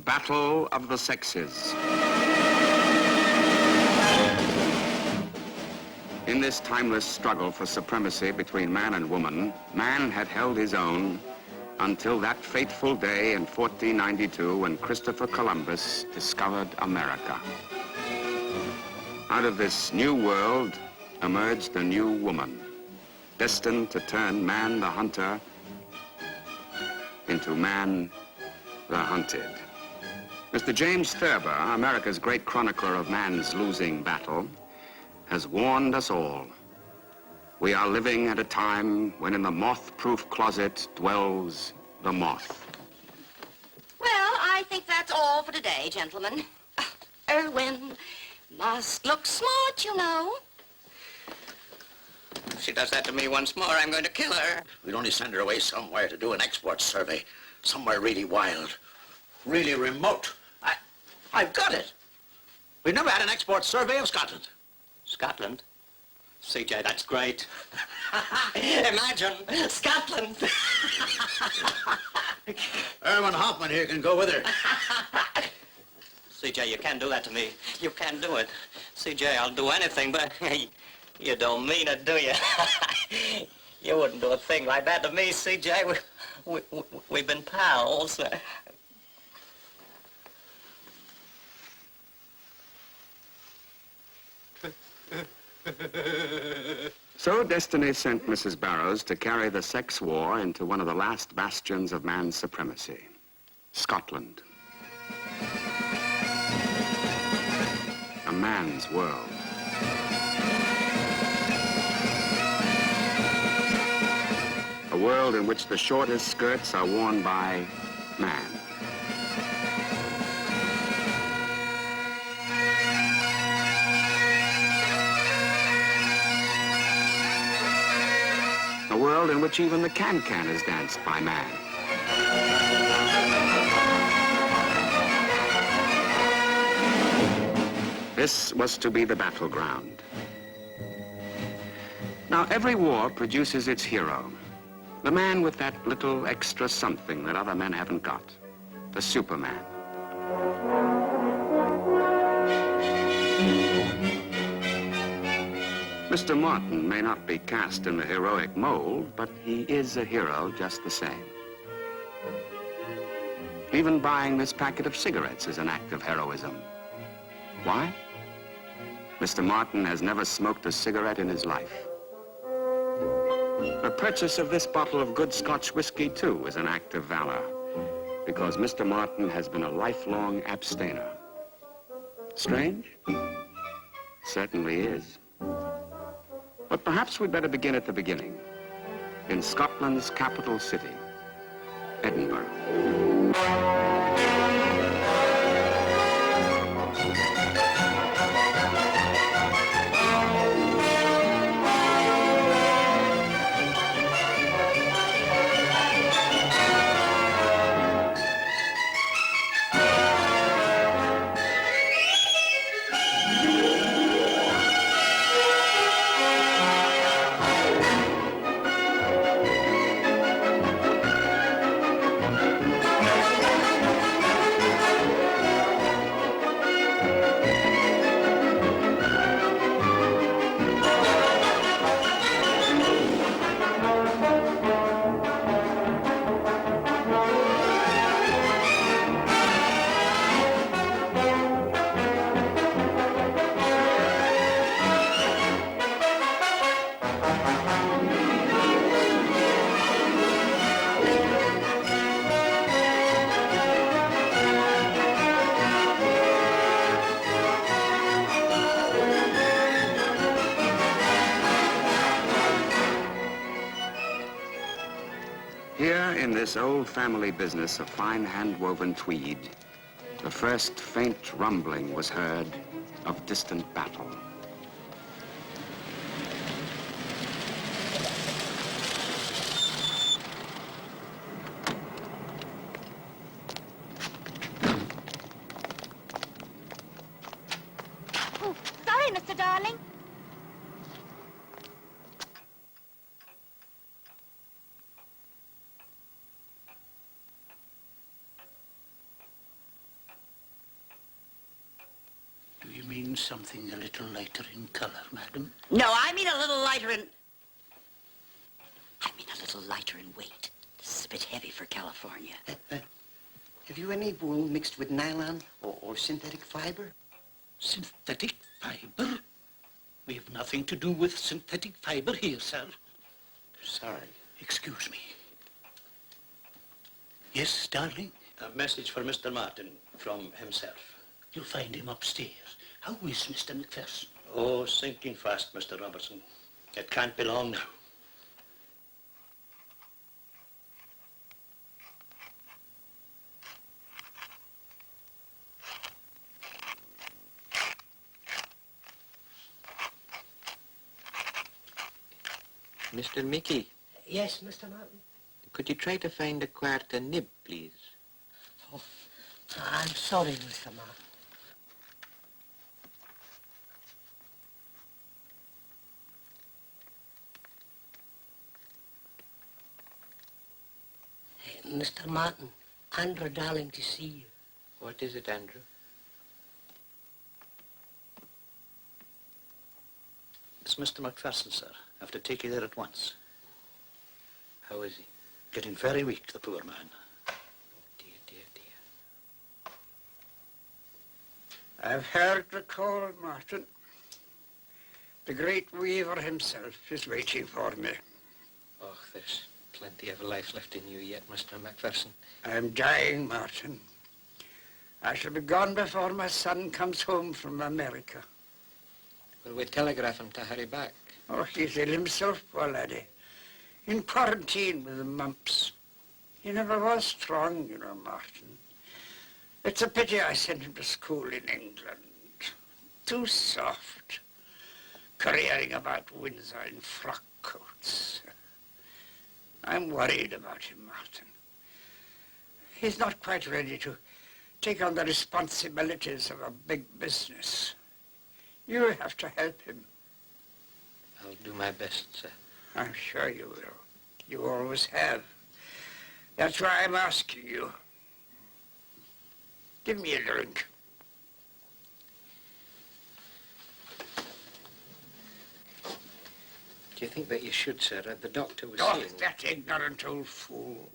battle of the sexes. In this timeless struggle for supremacy between man and woman, man had held his own until that fateful day in 1492 when Christopher Columbus discovered America. Out of this new world emerged a new woman, destined to turn man the hunter into man the hunted. Mr. James Thurber, America's great chronicler of man's losing battle, has warned us all. We are living at a time when in the moth-proof closet dwells the moth. Well, I think that's all for today, gentlemen. Erwin must look smart, you know. If she does that to me once more, I'm going to kill her. We'd only send her away somewhere to do an export survey. Somewhere really wild, really remote. I've got it. We've never had an export survey of Scotland. Scotland? CJ, that's great. Imagine, Scotland. Erwin Hoffman here can go with her. CJ, you can't do that to me. You can't do it. CJ, I'll do anything, but you don't mean it, do you? You wouldn't do a thing like that to me, CJ. We've been pals. So destiny sent Mrs. Barrows to carry the sex war into one of the last bastions of man's supremacy, Scotland. A man's world. A world in which the shortest skirts are worn by man. A world in which even the can-can is danced by man. This was to be the battleground. Now, every war produces its hero. The man with that little extra something that other men haven't got. The Superman. Mr. Martin may not be cast in the heroic mold, but he is a hero just the same. Even buying this packet of cigarettes is an act of heroism. Why? Mr. Martin has never smoked a cigarette in his life. The purchase of this bottle of good Scotch whiskey, too, is an act of valor, because Mr. Martin has been a lifelong abstainer. Strange? Certainly is. But perhaps we'd better begin at the beginning, in Scotland's capital city, Edinburgh. This old family business of fine hand-woven tweed, the first faint rumbling was heard of distant battle. Oh, sorry, Mr. Darling. mean something a little lighter in color, madam? No, I mean a little lighter in... I mean a little lighter in weight. This is a bit heavy for California. Have you any wool mixed with nylon or synthetic fiber? Synthetic fiber? We have nothing to do with synthetic fiber here, sir. Sorry. Excuse me. Yes, darling? A message for Mr. Martin from himself. You'll find him upstairs. How is Mr. McPherson? Oh, sinking fast, Mr. Robertson. It can't be long now. Mr. Mickey, Yes, Mr. Martin? could you try to find a quarter nib, please? Oh, I'm sorry, Mr. Martin. Mr. Martin, Andrew Darling to see you. What is it, Andrew? It's Mr. McPherson, sir. I have to take you there at once. How is he? Getting very weak, the poor man. Dear, dear, dear. I've heard the call, Martin. The great weaver himself is waiting for me. Oh, there's plenty of life left in you yet, Mr. McPherson. I'm dying, Martin. I shall be gone before my son comes home from America. Will we telegraph him to hurry back? Oh, he's ill himself, poor laddie. In quarantine with the mumps. He never was strong, you know, Martin. It's a pity I sent him to school in England. Too soft. Careering about Windsor in frock coats. I'm worried about him, Martin. He's not quite ready to take on the responsibilities of a big business. You'll have to help him. I'll do my best, sir. I'm sure you will. You always have. That's why I'm asking you. Give me a drink. Do you think that you should, sir? The doctor was Oh, saying... that ignorant old fool.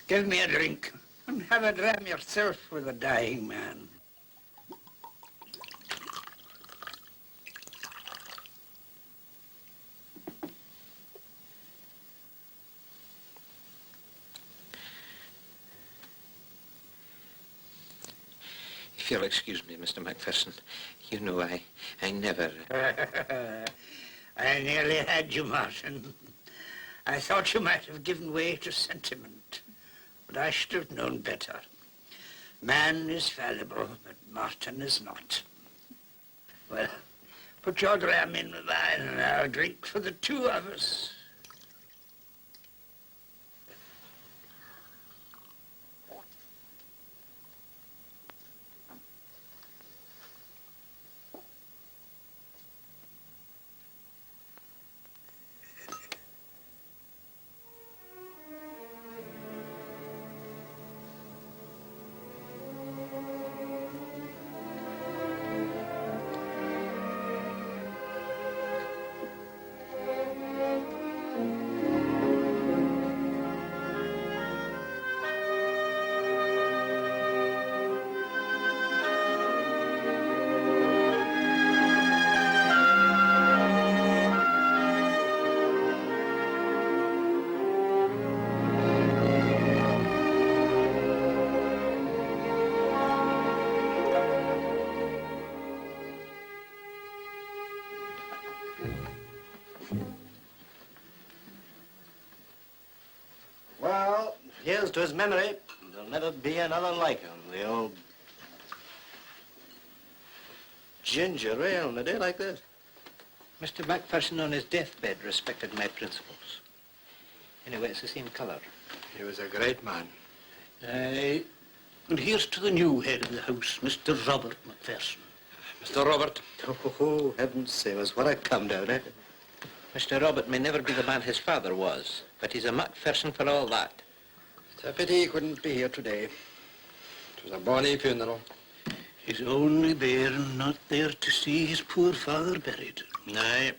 Give me a drink and have a dram yourself with a dying man. If you'll excuse me, Mr. McPherson, you know I never... I nearly had you, Martin. I thought you might have given way to sentiment, but I should have known better. Man is fallible, but Martin is not. Well, put your dram in with mine and I'll drink for the two of us. Well, here's to his memory. There'll never be another like him. The old ginger ale on a day like this. Mr. McPherson on his deathbed respected my principles. Anyway, it's the same colour. He was a great man. And here's to the new head of the house, Mr. Robert McPherson. Mr. Robert. Oh, heavens save us. What a come down, eh? Mr. Robert may never be the man his father was, but he's a McPherson for all that. It's a pity he couldn't be here today. It was a bonny funeral. His only bairn not there to see his poor father buried. Nay,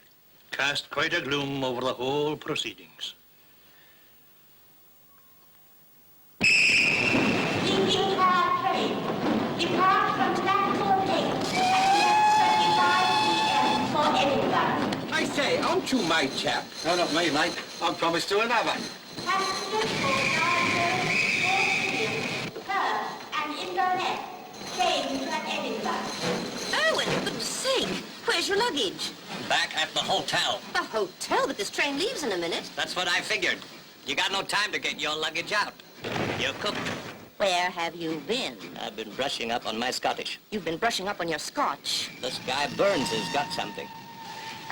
cast quite a gloom over the whole proceedings. Leaving car train. Depart from platform 8 at 11:35 p.m. for Edinburgh. I say, aren't you my chap? No, not me, mate. I'm promised to another. Passengers for Thurber and Inverness. Trains at Edinburgh. Erwin, for goodness sake, where's your luggage? Back at the hotel. The hotel, but this train leaves in a minute. That's what I figured. You got no time to get your luggage out. You cooked. Where have you been? I've been brushing up on my Scottish. You've been brushing up on your Scotch. This guy Burns has got something.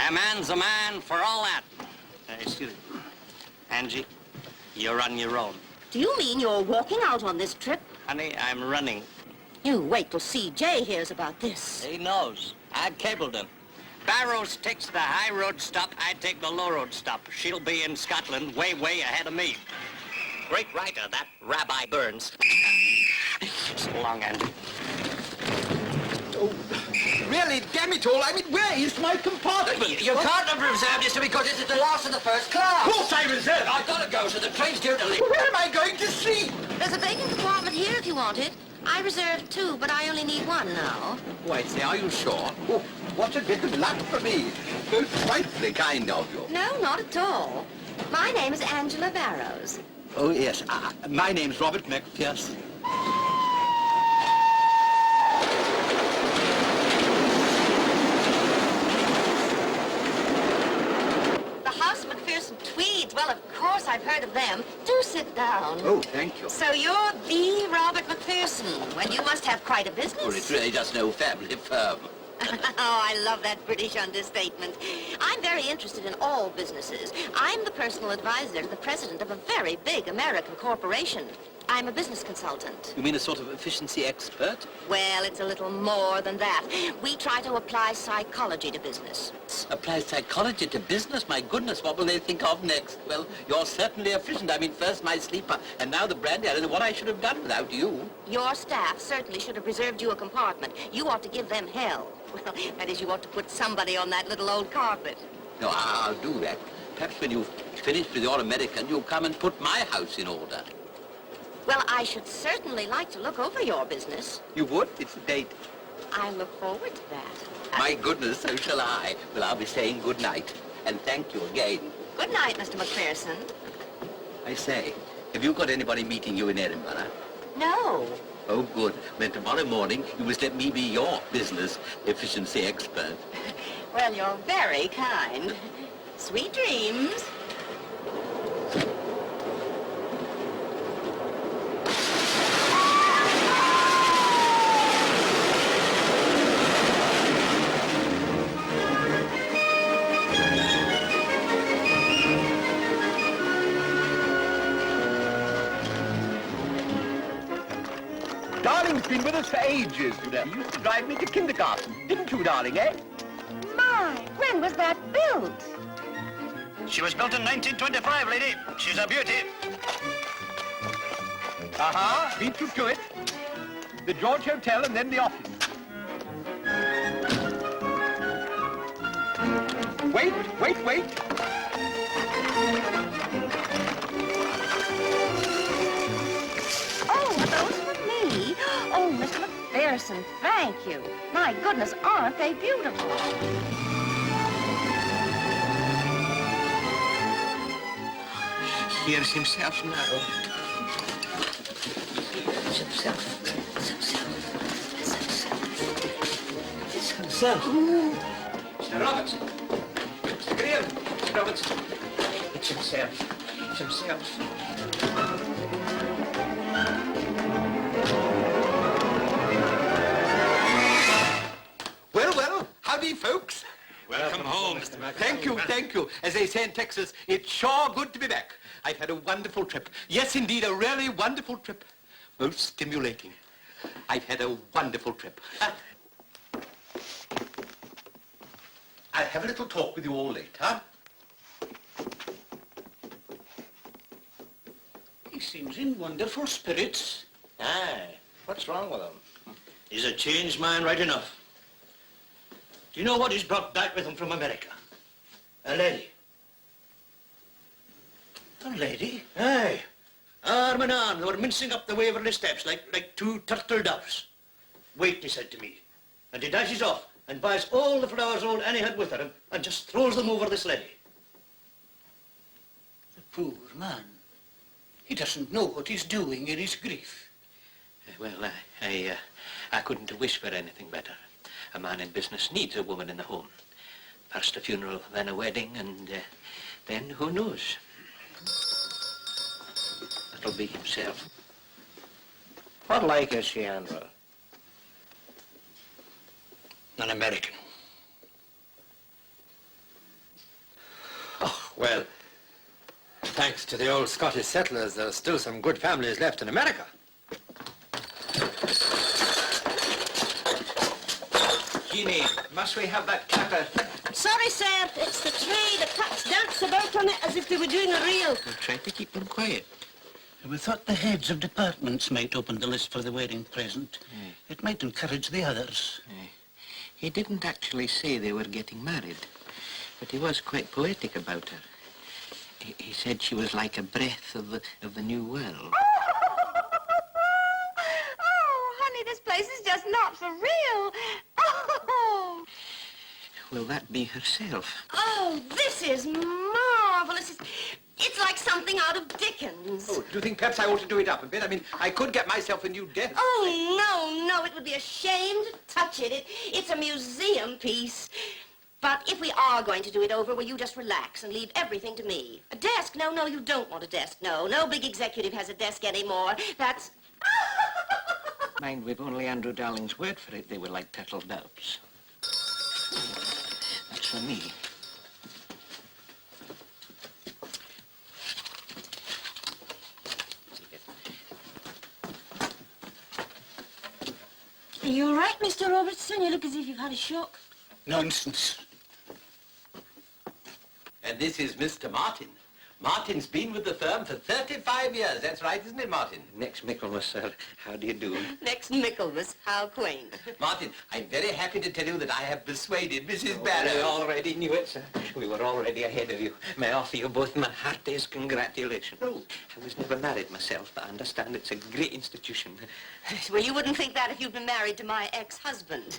A man's a man for all that. Excuse me. Angie, you're on your own. Do you mean you're walking out on this trip? Honey, I'm running. You wait till CJ hears about this. He knows. I cabled him. Barrows takes the high road stop, I take the low road stop. She'll be in Scotland way, way ahead of me. Great writer, that Rabbi Burns. So long, Andy. Oh, really, damn it all, I mean, where is my compartment? You can't have reserved this because this is the last of the first class. Of course I reserved. I've got to go, so the train's due to leave. Where am I going to sleep? There's a vacant compartment here if you want it. I reserved 2, but I only need 1 now. Oh, I say, are you sure? Oh, what a bit of luck for me. So frightfully kind of you. No, not at all. My name is Άντζελα Μπάροουζ. Oh, yes. My name's Robert McPherson. The House McPherson Tweeds. Well, of course I've heard of them. Do sit down. Oh, thank you. So you're the Robert McPherson. Well, you must have quite a Well, business. it's really just no family firm. Oh, I love that British understatement. I'm very interested in all businesses. I'm the personal advisor to the president of a very big American corporation. I'm a business consultant. You mean a sort of efficiency expert? Well, it's a little more than that. We try to apply psychology to business. Apply psychology to business? My goodness, what will they think of next? Well, you're certainly efficient. I mean, first my sleeper, and now the brandy. I don't know what I should have done without you. Your staff certainly should have reserved you a compartment. You ought to give them hell. Well, that is, you ought to put somebody on that little old carpet. No, I'll do that. Perhaps when you've finished with your American, you'll come and put my house in order. Well, I should certainly like to look over your business. You would? It's a date. I look forward to that. My goodness, so shall I. Well, I'll be saying good night. And thank you again. Good night, Mr. McPherson. I say, have you got anybody meeting you in Edinburgh? No. Oh, good. Then tomorrow morning, you must let me be your business efficiency expert. Well, you're very kind. Sweet dreams. Darling's been with us for ages, you know. He used to drive me to kindergarten. Didn't you, darling, eh? My, when was that built? She was built in 1925, lady. She's a beauty. Beat you to it. The George Hotel and then the office. Wait. Oh, those for me? Oh, Mr. McPherson, thank you. My goodness, aren't they beautiful? Here's himself now. Himself. Mr. Robertson. Mr. Graham. Mr. Robertson. It's himself. It's himself. Well, howdy, folks. Welcome home, Mr. McPherson. Thank you. As they say in Texas, it's sure good to be back. I've had a wonderful trip. Yes, indeed, a really wonderful trip. Most stimulating. I've had a wonderful trip. I'll have a little talk with you all later. He seems in wonderful spirits. Aye. What's wrong with him? He's a changed man right enough. Do you know what he's brought back with him from America? A lady. A lady? Aye. Arm in arm, they were mincing up the Waverley Steps like two turtle doves. Wait, he said to me. And he dashes off and buys all the flowers old Annie had with her and just throws them over this lady. The poor man. He doesn't know what he's doing in his grief. Well, I couldn't wish for anything better. A man in business needs a woman in the home. First a funeral, then a wedding, and then who knows? That'll be himself. What like is she, Andrew? An American. Oh, well, thanks to the old Scottish settlers, there are still some good families left in America. Jeannie, must we have that clatter? Sorry, sir. It's the tray. The cups dance about on it as if they were doing a reel. We'll try to keep them quiet. We thought the heads of departments might open the list for the wedding present. It might encourage the others. He didn't actually say they were getting married, but he was quite poetic about her. He said she was like a breath of the new world. Oh, honey, this place is just not for real. Oh. Will that be herself? Oh, this is marvelous. It's like something out of Dickens. Oh, do you think perhaps I ought to do it up a bit? I mean, I could get myself a new desk. Oh, no, it would be a shame to touch it. It's a museum piece. But if we are going to do it over, will you just relax and leave everything to me? A desk? No, you don't want a desk. No big executive has a desk anymore. That's... Mind, we've only Andrew Darling's word for it. They were like turtle doves. That's for me. Are you all right, Mr. Robertson? You look as if you've had a shock. Nonsense. And this is Mr. Martin. Martin's been with the firm for 35 years. That's right, isn't it, Martin? Next Michaelmas, sir. How do you do? Next Michaelmas. How quaint. Martin, I'm very happy to tell you that I have persuaded Mrs. We Barrow. already knew it, sir. We were already ahead of you. May I offer you both my heartiest congratulations. Oh. I was never married myself, but I understand it's a great institution. Well, you wouldn't think that if you'd been married to my ex-husband.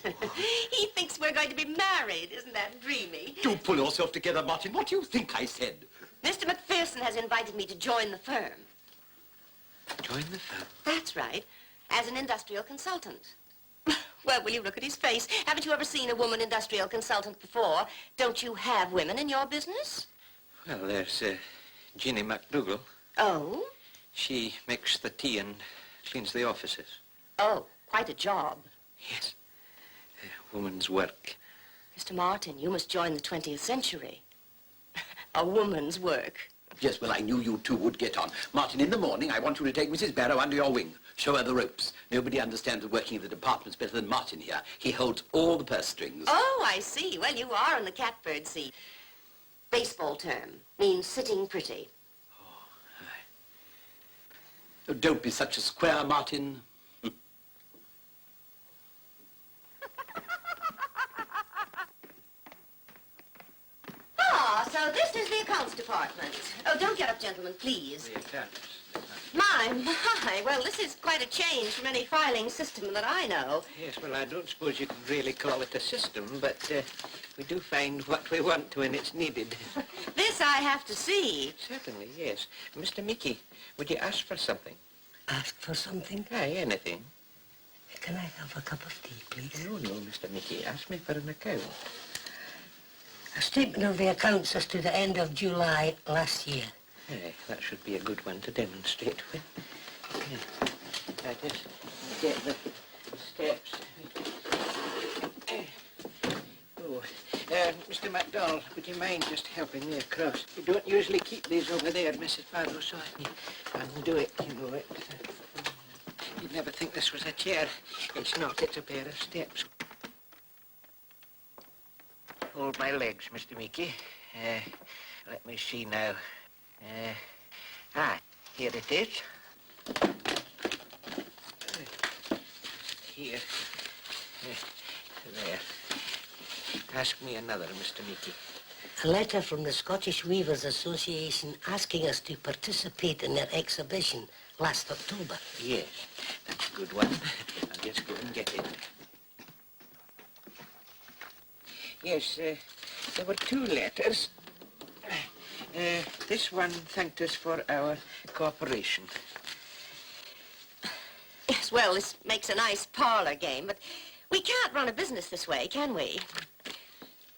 He thinks we're going to be married. Isn't that dreamy? Do pull yourself together, Martin. What do you think I said? Mr. McPherson has invited me to join the firm. Join the firm? That's right, as an industrial consultant. Well, will you look at his face? Haven't you ever seen a woman industrial consultant before? Don't you have women in your business? Well, there's Jeannie McDougall. Oh? She makes the tea and cleans the offices. Oh, quite a job. Yes. Woman's work. Mr. Martin, you must join the 20th century. A woman's work. Yes, well, I knew you two would get on. Martin, in the morning, I want you to take Mrs. Barrow under your wing. Show her the ropes. Nobody understands the working of the departments better than Martin here. He holds all the purse strings. Oh, I see. Well, you are in the catbird seat. Baseball term means sitting pretty. Oh, aye. Oh, don't be such a square, Martin. Ah, so this is the accounts department. Oh, don't get up, gentlemen, please. The accountants. My. Well, this is quite a change from any filing system that I know. Yes, well, I don't suppose you could really call it a system, but we do find what we want when it's needed. This I have to see. Certainly, yes. Mr. Mickey, would you ask for something? Ask for something? Aye, anything. Can I have a cup of tea, please? No, Mr. Mickey. Ask me for an account. A statement of the accounts as to the end of July last year. Aye, that should be a good one to demonstrate with. Yeah. I just get the steps. Oh, Mr. MacDonald, would you mind just helping me across? You don't usually keep these over there, Mrs. Barrow, so I can do it, you know it. You'd never think this was a chair. It's not, it's a pair of steps. Hold my legs, Mr. Mickey. Let me see now. Here it is. Here. There. Ask me another, Mr. Meeky. A letter from the Scottish Weavers Association asking us to participate in their exhibition last October. Yes, that's a good one. I'll just go and get it. Yes, there were two letters. This one thanked us for our cooperation. Yes, well, this makes a nice parlor game, but we can't run a business this way, can we?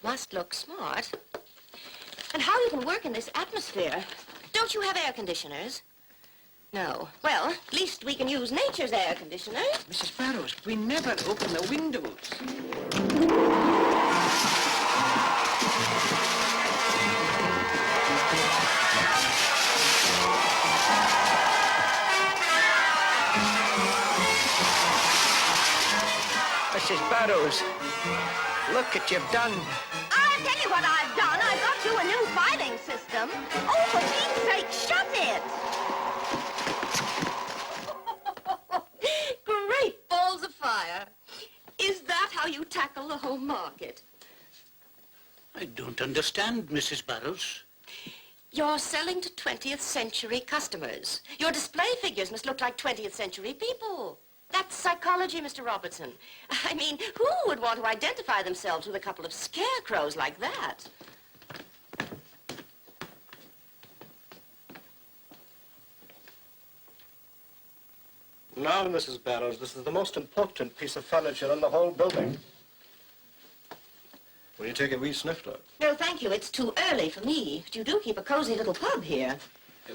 Must look smart. And how you can work in this atmosphere? Don't you have air conditioners? No. Well, at least we can use nature's air conditioners. Mrs. Barrows, we never open the windows. Mrs. Barrows, look what you've done. I'll tell you what I've done. I've got you a new filing system. Oh, for Pete's sake, shut it! Great balls of fire. Is that how you tackle the home market? I don't understand, Mrs. Barrows. You're selling to 20th century customers. Your display figures must look like 20th century people. That's psychology, Mr. Robertson. I mean, who would want to identify themselves with a couple of scarecrows like that? Now, Mrs. Barrows, this is the most important piece of furniture in the whole building. Will you take a wee snifter? No, thank you. It's too early for me. But you do keep a cozy little pub here.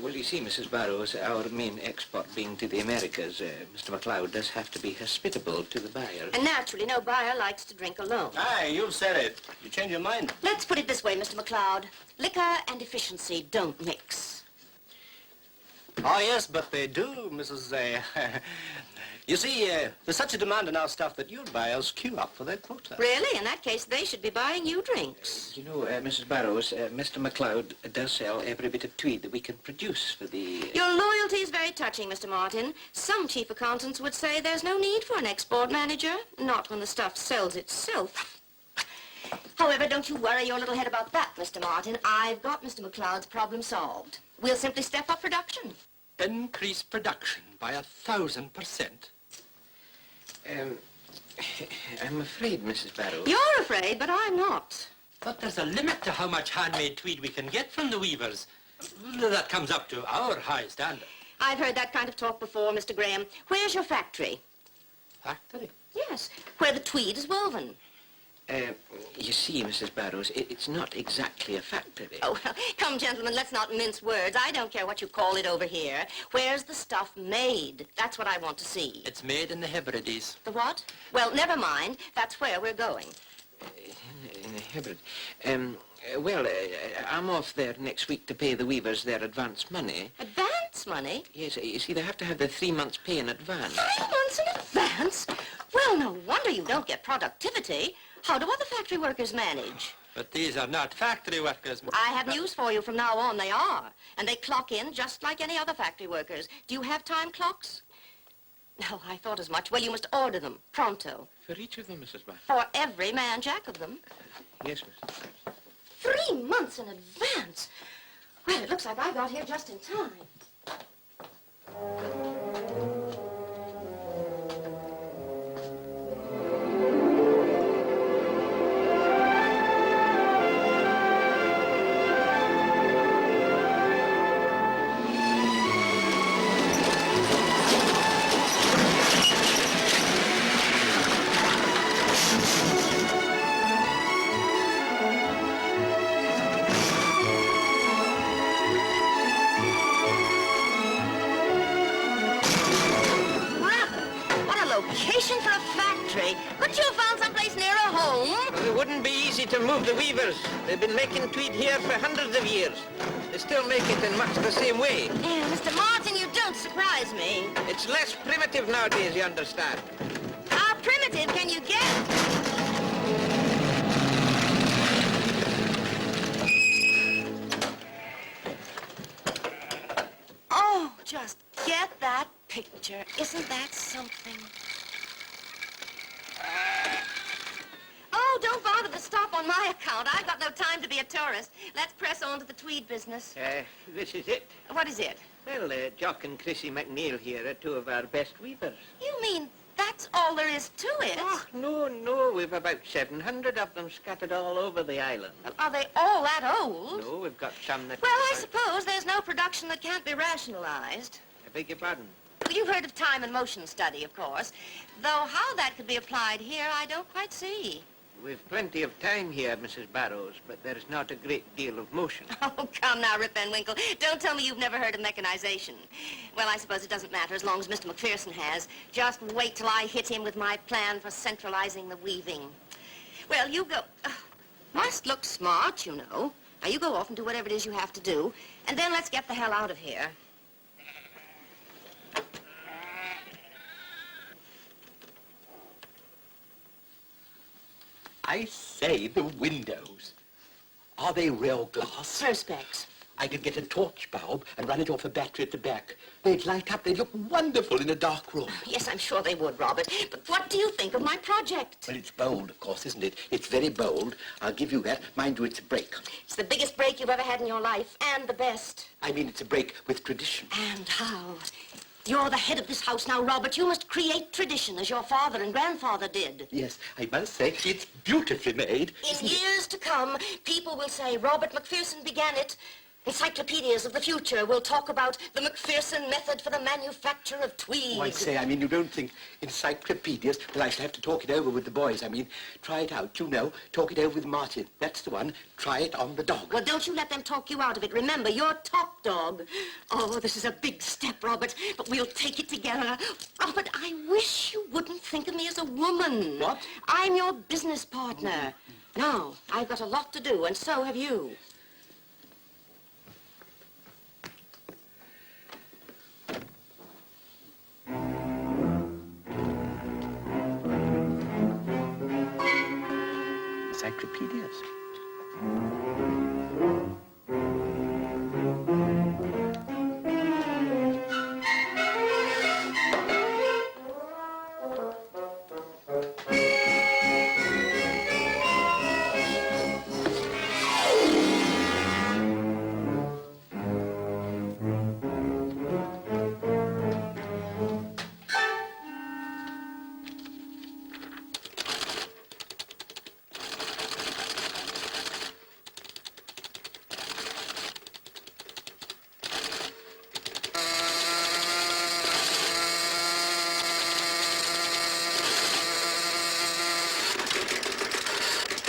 Well, you see, Mrs. Barrows, our main export being to the Americas, Mr. MacLeod does have to be hospitable to the buyers. And naturally, no buyer likes to drink alone. Aye, you've said it. You change your mind. Let's put it this way, Mr. MacLeod. Liquor and efficiency don't mix. Oh, yes, but they do, Mrs. You see, there's such a demand on our stuff that you'd buyers queue up for their quota. Really? In that case, they should be buying you drinks. You know, Mrs. Barrows, Mr. MacLeod does sell every bit of tweed that we can produce for the... Your loyalty is very touching, Mr. Martin. Some chief accountants would say there's no need for an export manager, not when the stuff sells itself. However, don't you worry your little head about that, Mr. Martin. I've got Mr. MacLeod's problem solved. We'll simply step up production. Increase production by 1,000%. I'm afraid, Mrs. Barrows... You're afraid, but I'm not. But there's a limit to how much handmade tweed we can get from the weavers. That comes up to our high standard. I've heard that kind of talk before, Mr. Graham. Where's your factory? Factory? Yes, where the tweed is woven. You see, Mrs. Barrows, it's not exactly a factory. Oh, well, come, gentlemen, let's not mince words. I don't care what you call it over here. Where's the stuff made? That's what I want to see. It's made in the Hebrides. The what? Well, never mind. That's where we're going. In the Hebrid. Well, I'm off there next week to pay the weavers their advance money. Advance money? Yes, you see, they have to have their 3 months' pay in advance. 3 months in advance? Well, no wonder you don't get productivity. How do other factory workers manage? But these are not factory workers. I have news for you. From now on, they are. And they clock in just like any other factory workers. Do you have time clocks? No, I thought as much. Well, you must order them, pronto. For each of them, Mrs. Barrows? For every man jack of them. Yes, Mrs. 3 months in advance? Well, it looks like I got here just in time. Location for a factory. Couldn't you have found someplace nearer home? Well, it wouldn't be easy to move the weavers. They've been making tweed here for hundreds of years. They still make it in much the same way. Yeah, Mr. Martin, you don't surprise me. It's less primitive nowadays, you understand. How primitive can you get? Oh, just get that picture. Isn't that something? my account. I've got no time to be a tourist. Let's press on to the tweed business. This is it. What is it? Well, Jock and Chrissy McNeil here are two of our best weavers. You mean that's all there is to it? Oh, no. We've about 700 of them scattered all over the island. Are they all that old? No, we've got some that... Well, I suppose there's no production that can't be rationalized. I beg your pardon? Well, you've heard of time and motion study, of course. Though how that could be applied here, I don't quite see. We've plenty of time here, Mrs. Barrows, but there's not a great deal of motion. Oh, come now, Rip Van Winkle. Don't tell me you've never heard of mechanization. Well, I suppose it doesn't matter as long as Mr. McPherson has. Just wait till I hit him with my plan for centralizing the weaving. Well, you go... must look smart, you know. Now, you go off and do whatever it is you have to do, and then let's get the hell out of here. I say, the windows. Are they real glass? Perspex. I could get a torch bulb and run it off a battery at the back. They'd light up. They'd look wonderful in a dark room. Yes, I'm sure they would, Robert. But what do you think of my project? Well, it's bold, of course, isn't it? It's very bold. I'll give you that. Mind you, it's a break. It's the biggest break you've ever had in your life, and the best. I mean, it's a break with tradition. And how? You're the head of this house now, Robert. You must create tradition as your father and grandfather did. Yes, I must say, it's beautifully made. In years to come, people will say Robert McPherson began it. Encyclopedias of the future will talk about the McPherson method for the manufacture of tweed. Oh, I say, I mean, you don't think encyclopedias? Well, I shall have to talk it over with the boys. I mean, try it out, you know. Talk it over with Martin. That's the one. Try it on the dog. Well, don't you let them talk you out of it. Remember, you're top dog. Oh, this is a big step, Robert, but we'll take it together. Robert, I wish you wouldn't think of me as a woman. What? I'm your business partner. Now, I've got a lot to do, and so have you. Encyclopedias.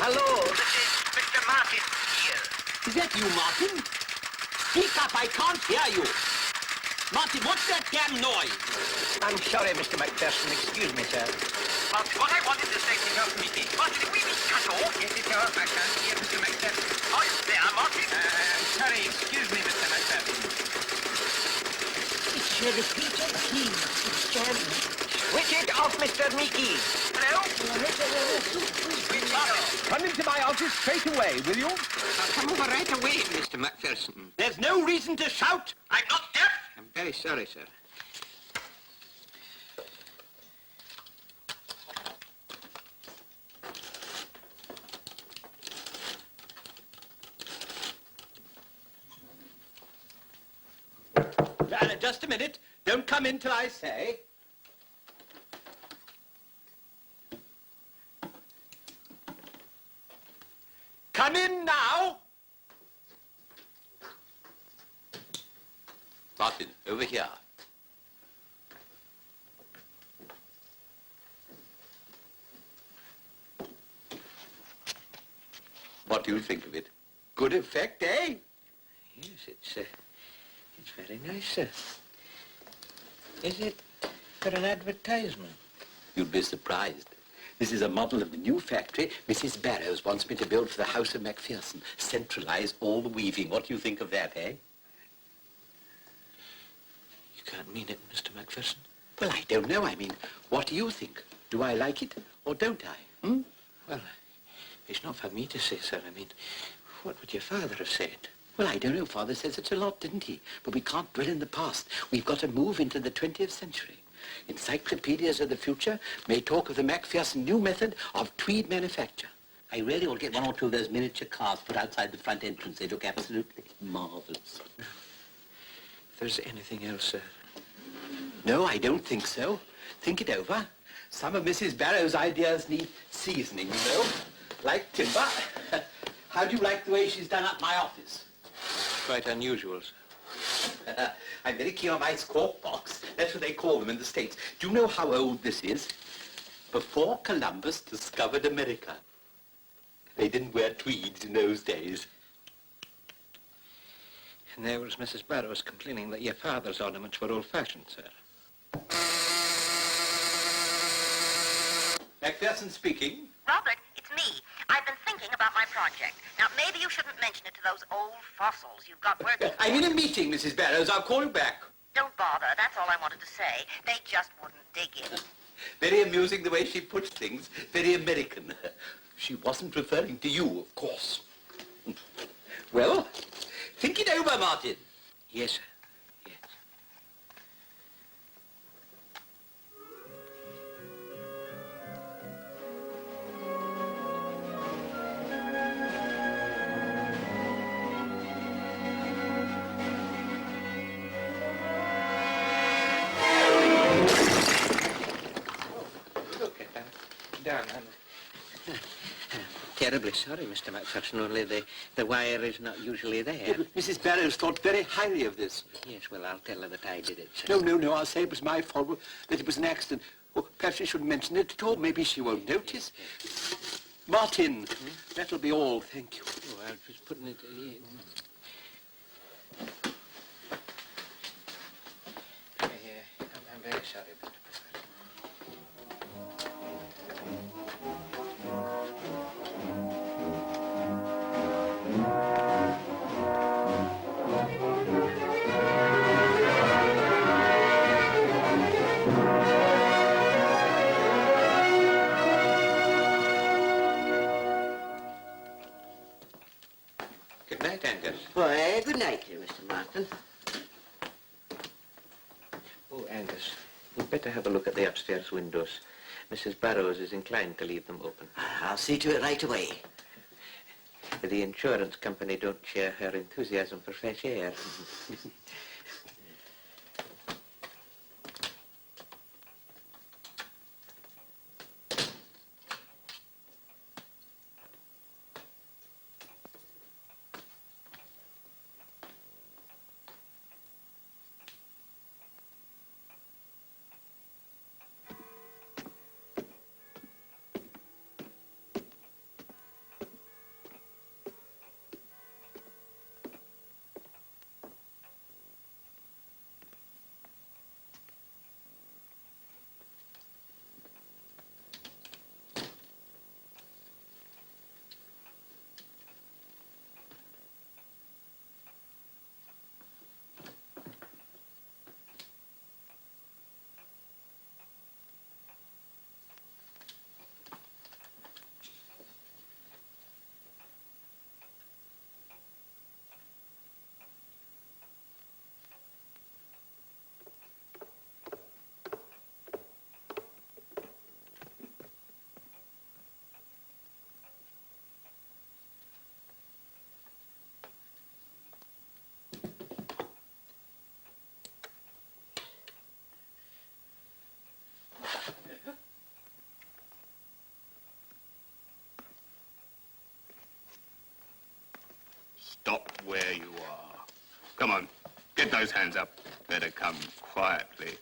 Hello, this is Mr. Martin here. Is that you, Martin? Speak up, I can't hear you. Martin, what's that damn noise? I'm sorry, Mr. McPherson. Excuse me, sir. But what I wanted to say to you, Mickey, Martin, if we be cut off... Yes, it's off. I can't hear Mr. McPherson. Oh, there, Martin. Sorry, excuse me, Mr. McPherson. It's your repeater, please. It's jammed. Switch it off, Mr. Mickey. Hello? Come into my office straight away, will you? I'll come over right away, Mr. McPherson. There's no reason to shout. I'm not deaf. I'm very sorry, sir. Just a minute. Don't come in till I say. Come in now. Martin, over here. What do you think of it? Good effect, eh? Yes, it's very nice, sir. Is it for an advertisement? You'd be surprised. This is a model of the new factory Mrs. Barrows wants me to build for the house of McPherson. Centralize all the weaving. What do you think of that, eh? You can't mean it, Mr. McPherson. Well, I don't know. I mean, what do you think? Do I like it or don't I? Hmm? Well, it's not for me to say, sir. I mean, what would your father have said? Well, I don't know. Father says it's a lot, didn't he? But we can't dwell in the past. We've got to move into the 20th century. Encyclopedias of the future may talk of the McPherson new method of tweed manufacture. I really ought to get one or two of those miniature cars put outside the front entrance. They look absolutely marvellous. If there's anything else, sir. No, I don't think so. Think it over. Some of Mrs. Barrow's ideas need seasoning, you know, like timber. How do you like the way she's done up my office? Quite unusual, sir. I'm very keen on my squawk box. That's what they call them in the States. Do you know how old this is? Before Columbus discovered America. They didn't wear tweeds in those days. And there was Mrs. Barrows complaining that your father's ornaments were old-fashioned, sir. Macpherson speaking. Robert, it's me. I've been thinking about my project. Now, maybe you shouldn't mention it to those old fossils you've got working. I'm in a meeting, Mrs. Barrows. I'll call you back. Don't bother. That's all I wanted to say. They just wouldn't dig in. Very amusing the way she puts things. Very American. She wasn't referring to you, of course. Well, think it over, Martin. Yes, sir. Yes. Look at that. Down, Terribly sorry, Mr. Macpherson, only the wire is not usually there. Yeah, but Mrs. Barrows thought very highly of this. Yes, well, I'll tell her that I did it, sir. No, I'll say it was my fault, that it was an accident. Oh, perhaps we shouldn't mention it at all. Maybe she won't notice. Martin, that'll be all, thank you. Oh, I was putting it... I'm very sorry, Mr. Good night, Angus. Why, good night, dear Mr. Martin. Oh, Angus, you'd better have a look at the upstairs windows. Mrs. Barrows is inclined to leave them open. I'll see to it right away. The insurance company don't share her enthusiasm for fresh air. Stop where you are. Come on, get those hands up. Better come quietly.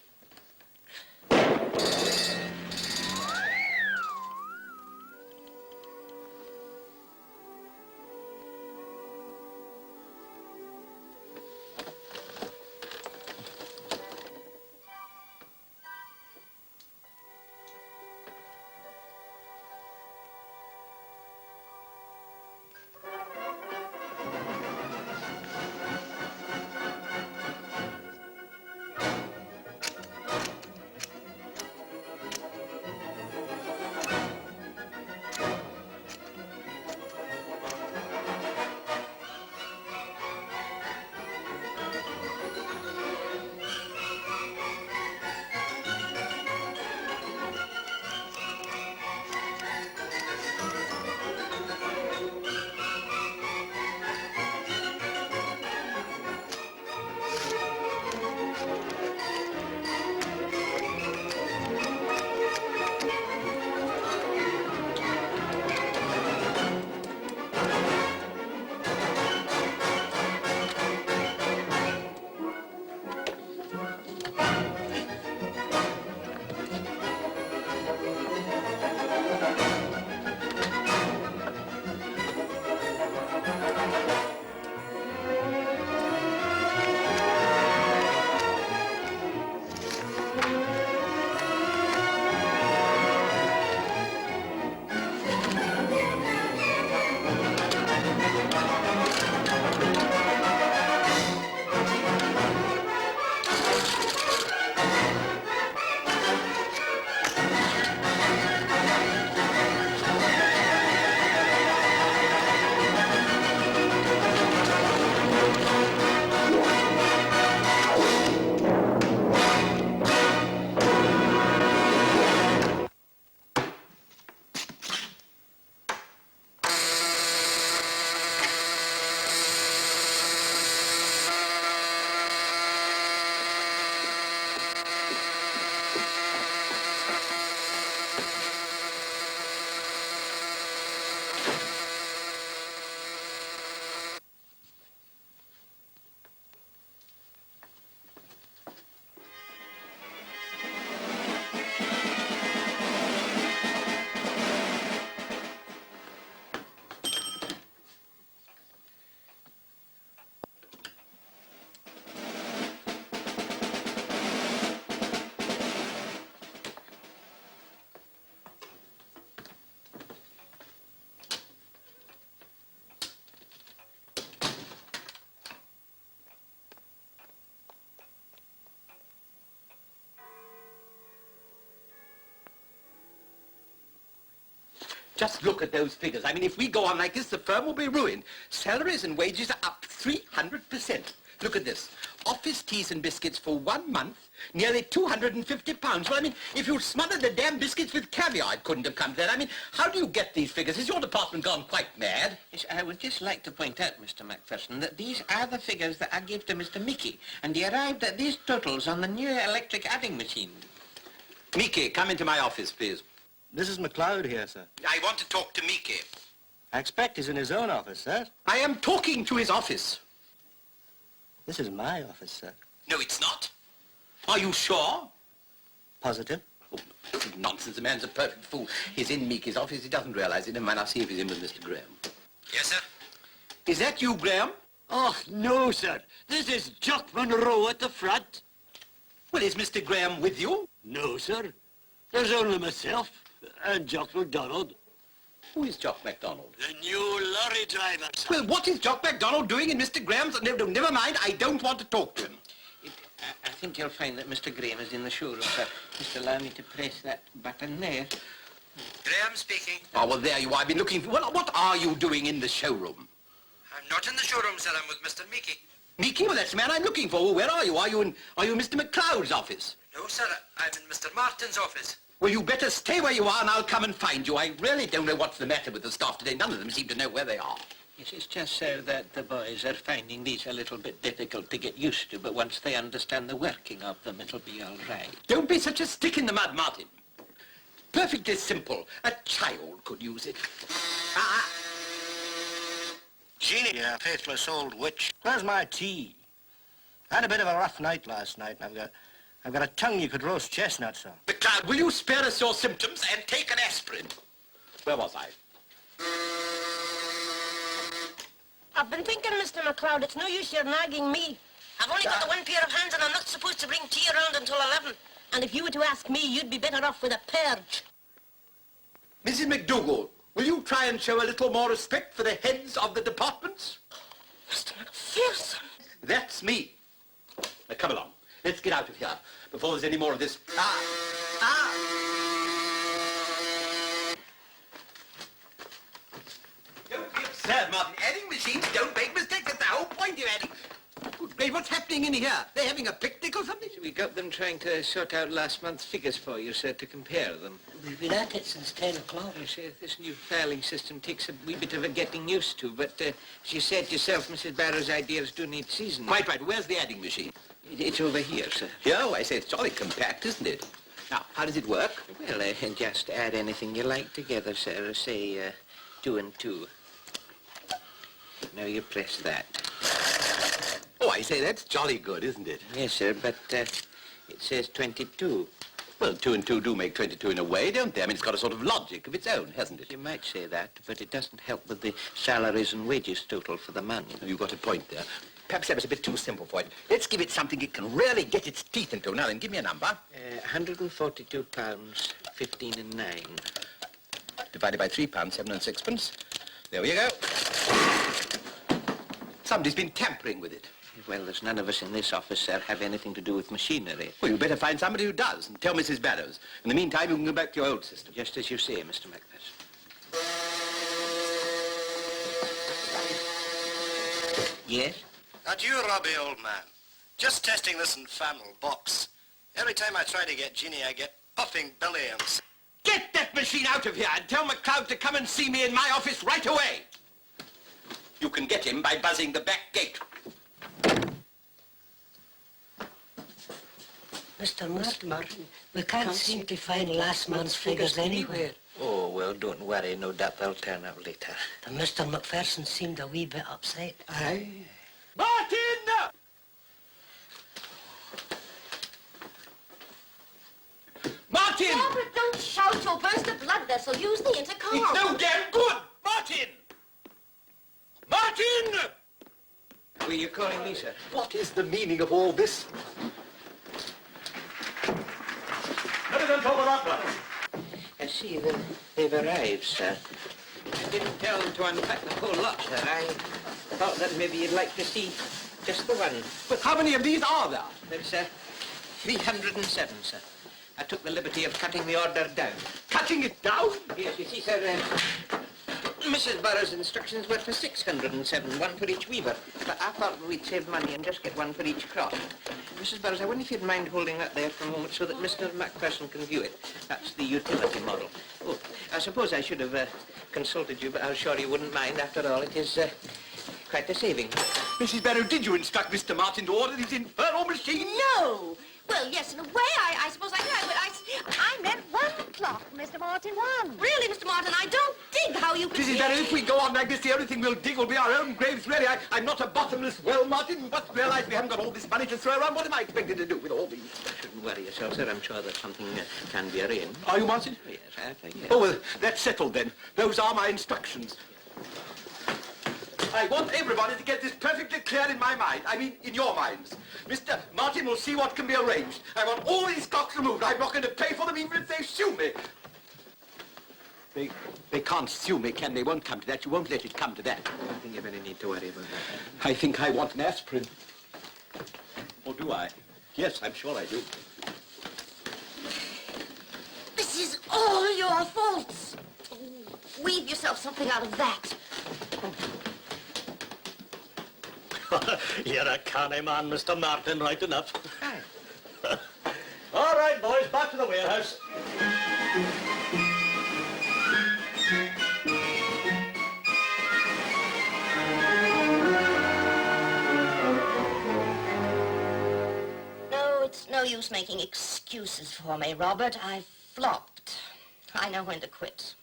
Just look at those figures. I mean, if we go on like this, the firm will be ruined. Salaries and wages are up 300%. Look at this. Office teas and biscuits for 1 month, nearly £250. Well, I mean, if you smothered the damn biscuits with caviar, it couldn't have come to that. I mean, how do you get these figures? Has your department gone quite mad? Yes, I would just like to point out, Mr. Macpherson, that these are the figures that I gave to Mr. Mickey, and he arrived at these totals on the new electric adding machine. Mickey, come into my office, please. This is MacLeod here, sir. I want to talk to Mickey. I expect he's in his own office, sir. I am talking to his office. This is my office, sir. No, it's not. Are you sure? Positive? Oh, nonsense, the man's a perfect fool. He's in Meeky's office, he doesn't realize it. Never mind, I'll see if he's in with Mr. Graham. Yes, sir? Is that you, Graham? Oh, no, sir. This is Jock Monroe at the front. Well, is Mr. Graham with you? No, sir. There's only myself and Jock MacDonald. Who is Jock MacDonald? The new lorry driver, sir. Well, what is Jock MacDonald doing in Mr. Graham's? No, never mind, I don't want to talk to him. I think you'll find that Mr. Graham is in the showroom, sir. Just allow me to press that button there. Graham speaking. Oh, well, there you are. I've been looking for... Well, what are you doing in the showroom? I'm not in the showroom, sir. I'm with Mr. Mickey. Mickey? Well, that's the man I'm looking for. Well, where are you? Are you in Mr. McLeod's office? No, sir. I'm in Mr. Martin's office. Well, you better stay where you are and I'll come and find you. I really don't know what's the matter with the staff today. None of them seem to know where they are. Yes, it's just so that the boys are finding these a little bit difficult to get used to, but once they understand the working of them, it'll be all right. Don't be such a stick in the mud, Martin. Perfectly simple. A child could use it. Jeannie, you faithless old witch. Where's my tea? I had a bit of a rough night last night, and I've got a tongue you could roast chestnuts on. McLeod, will you spare us your symptoms and take an aspirin? Where was I? I've been thinking, Mr. MacLeod, it's no use you're nagging me. I've only got the one pair of hands and I'm not supposed to bring tea around until 11. And if you were to ask me, you'd be better off with a purge. Mrs. McDougall, will you try and show a little more respect for the heads of the departments? Mr. MacPherson. That's me. Now, come along. Let's get out of here before there's any more of this. Don't be absurd, Martin. Adding machines don't make mistakes. That's the whole point of adding. Good grief, what's happening in here? They're having a picnic or something? We got them trying to sort out last month's figures for you, sir, to compare them. We've been at it since 10 o'clock. You see, this new filing system takes a wee bit of a getting used to, but as you said yourself, Mrs. Barrow's ideas do need seasoning. Quite right. Where's the adding machine? It's over here, sir. Here? Oh, I say it's jolly compact, isn't it? Now, how does it work? Well, just add anything you like together, sir. Say, 2 and 2. Now you press that. Oh, I say, that's jolly good, isn't it? Yes, sir, but it says 22. Well, 2 and 2 do make 22 in a way, don't they? I mean, it's got a sort of logic of its own, hasn't it? You might say that, but it doesn't help with the salaries and wages total for the month. You've got a point there. Perhaps that was a bit too simple for it. Let's give it something it can really get its teeth into. Now then, give me a number. £142.15 and 9. Divided by £3, 7 and 6pence. There we go. Somebody's been tampering with it. Well, there's none of us in this office, sir, have anything to do with machinery. Well, you better find somebody who does and tell Mrs. Barrows. In the meantime, you can go back to your old system. Just as you say, Mr. Macpherson. Yes? That you, Robbie, old man. Just testing this infernal box. Every time I try to get Jeannie, I get puffing belly and... Get that machine out of here and tell McLeod to come and see me in my office right away. You can get him by buzzing the back gate. Mr. Martin, we can't seem to find last month's figures anywhere. Oh, well, don't worry. No doubt they'll turn up later. And Mr. MacPherson seemed a wee bit upset. Aye. Martin! Martin! Robert, don't shout. You'll burst a blood vessel. Use the intercom. It's no damn good! Martin! Martin! Were you calling me, sir? What is the meaning of all this? I see that they've arrived, sir. I didn't tell them to unpack the whole lot, sir. I thought that maybe you'd like to see just the one. But how many of these are there? There's 307, sir. I took the liberty of cutting the order down. Cutting it down? Yes, you see, sir, Mrs. Burroughs' instructions were for 607, one for each weaver. But I thought we'd save money and just get one for each cross. Mrs. Burroughs, I wonder if you'd mind holding that there for a moment so that Mr. Macpherson can view it. That's the utility model. Oh, I suppose I should have consulted you, but I'm sure you wouldn't mind. After all, it is quite a saving. Mrs. Barrow, did you instruct Mr. Martin to order these infernal machines? No! Well, yes, in a way, I suppose I did, but I meant one clock, Mr. Martin, one. Really, Mr. Martin, I don't dig how you... Mrs. Barrow, if we go on like this, the only thing we'll dig will be our own graves, really. I'm not a bottomless well, Martin. We must realize we haven't got all this money to throw around. What am I expected to do with all these? Shouldn't worry yourself, sir. I'm sure that something can be arranged. Are you, Martin? Yes, I think, yes. Oh, well, that's settled then. Those are my instructions. I want everybody to get this perfectly clear in my mind. I mean, in your minds. Mr. Martin will see what can be arranged. I want all these clocks removed. I'm not going to pay for them even if they sue me. They can't sue me, can they? Won't come to that. You won't let it come to that. I don't think you have any need to worry about that. I think I want an aspirin. Or do I? Yes, I'm sure I do. This is all your faults. Weave yourself something out of that. You're a canny man, Mr. Martin, right enough. All right, boys, back to the warehouse. No, it's no use making excuses for me, Robert. I've flopped. I know when to quit.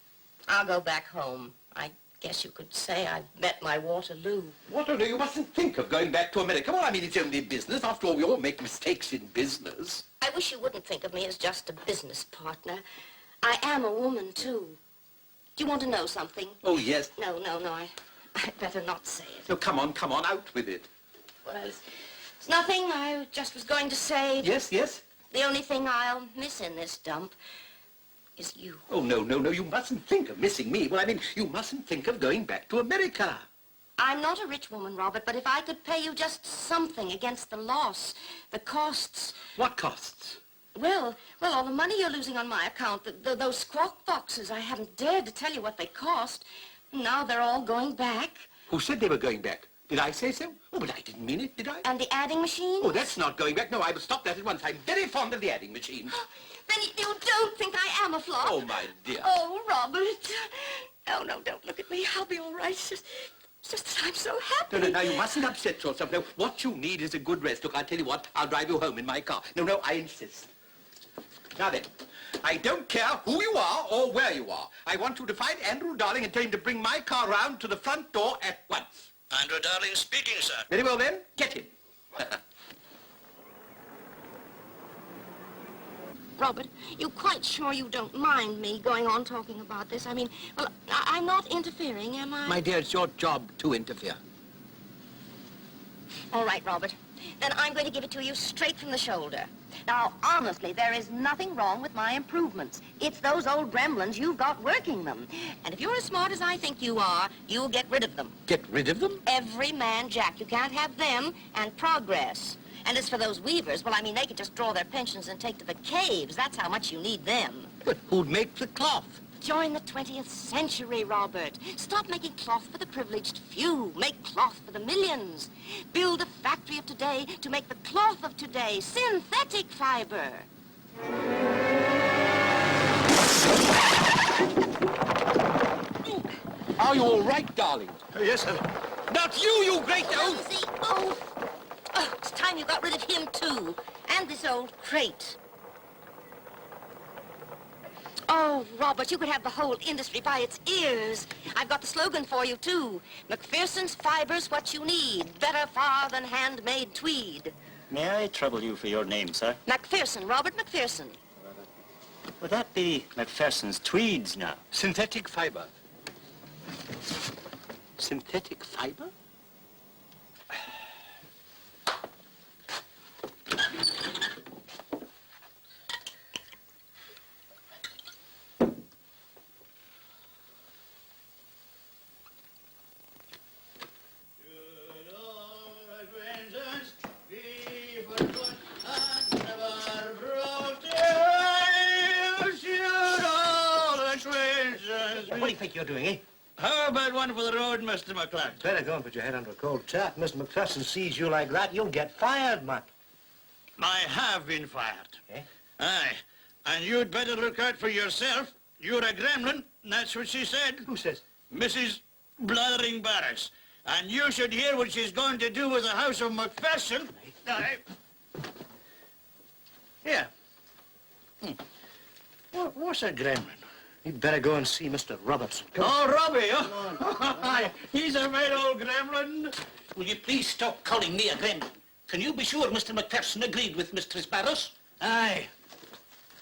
I'll go back home. I guess you could say I've met my Waterloo. Waterloo, you mustn't think of going back to America. Well, I mean, it's only business. After all, we all make mistakes in business. I wish you wouldn't think of me as just a business partner. I am a woman, too. Do you want to know something? Oh, yes. No, I'd better not say it. No, come on, out with it. Well, it's nothing. I just was going to say... Yes, yes? The only thing I'll miss in this dump is you. Oh, no, you mustn't think of missing me. Well, I mean, you mustn't think of going back to America. I'm not a rich woman, Robert, but if I could pay you just something against the loss, the costs... What costs? Well, all the money you're losing on my account, those squawk boxes, I haven't dared to tell you what they cost. Now they're all going back. Who said they were going back? Did I say so? Oh, but I didn't mean it, did I? And the adding machine? Oh, that's not going back. No, I will stop that at once. I'm very fond of the adding machine. Then you don't think I am a flop? Oh, my dear. Oh, Robert. No, don't look at me. I'll be all right. It's just that I'm so happy. No, now, you mustn't upset yourself. No, what you need is a good rest. Look, I'll tell you what. I'll drive you home in my car. No, I insist. Now then, I don't care who you are or where you are. I want you to find Andrew Darling and tell him to bring my car round to the front door at once. Andrew Darling speaking, sir. Very well, then. Get him. Robert, you quite sure you don't mind me going on talking about this? I mean, well, I'm not interfering, am I? My dear, it's your job to interfere. All right, Robert. Then I'm going to give it to you straight from the shoulder. Now, honestly, there is nothing wrong with my improvements. It's those old gremlins you've got working them. And if you're as smart as I think you are, you'll get rid of them. Get rid of them? Every man, Jack. You can't have them and progress. And as for those weavers, well, I mean, they could just draw their pensions and take to the caves. That's how much you need them. But who'd make the cloth? Join the 20th century, Robert. Stop making cloth for the privileged few. Make cloth for the millions. Build a factory of today to make the cloth of today. Synthetic fiber. Are you all right, darling? Yes, sir. Not you, you great oaf! Nosy oaf. Oh, it's time you got rid of him, too. And this old crate. Oh, Robert, you could have the whole industry by its ears. I've got the slogan for you, too. McPherson's fiber's what you need. Better far than handmade tweed. May I trouble you for your name, sir? McPherson, Robert McPherson. Would that be Macpherson's tweeds now? Synthetic fiber. Synthetic fiber? What do you think you're doing, eh? How about one for the road, Mr. McLeod? Better go and put your head under a cold tap. Mr. McPherson sees you like that, you'll get fired, Mac. I have been fired. Eh? Aye. And you'd better look out for yourself. You're a gremlin, that's what she said. Who says? Mrs. Blathering Barris. And you should hear what she's going to do with the house of McPherson. Aye. Yeah. What's a gremlin? You'd better go and see Mr. Robertson. Oh, Robbie, oh. He's a right old gremlin. Will you please stop calling me a gremlin? Can you be sure Mr. McPherson agreed with Mistress Barrows? Aye.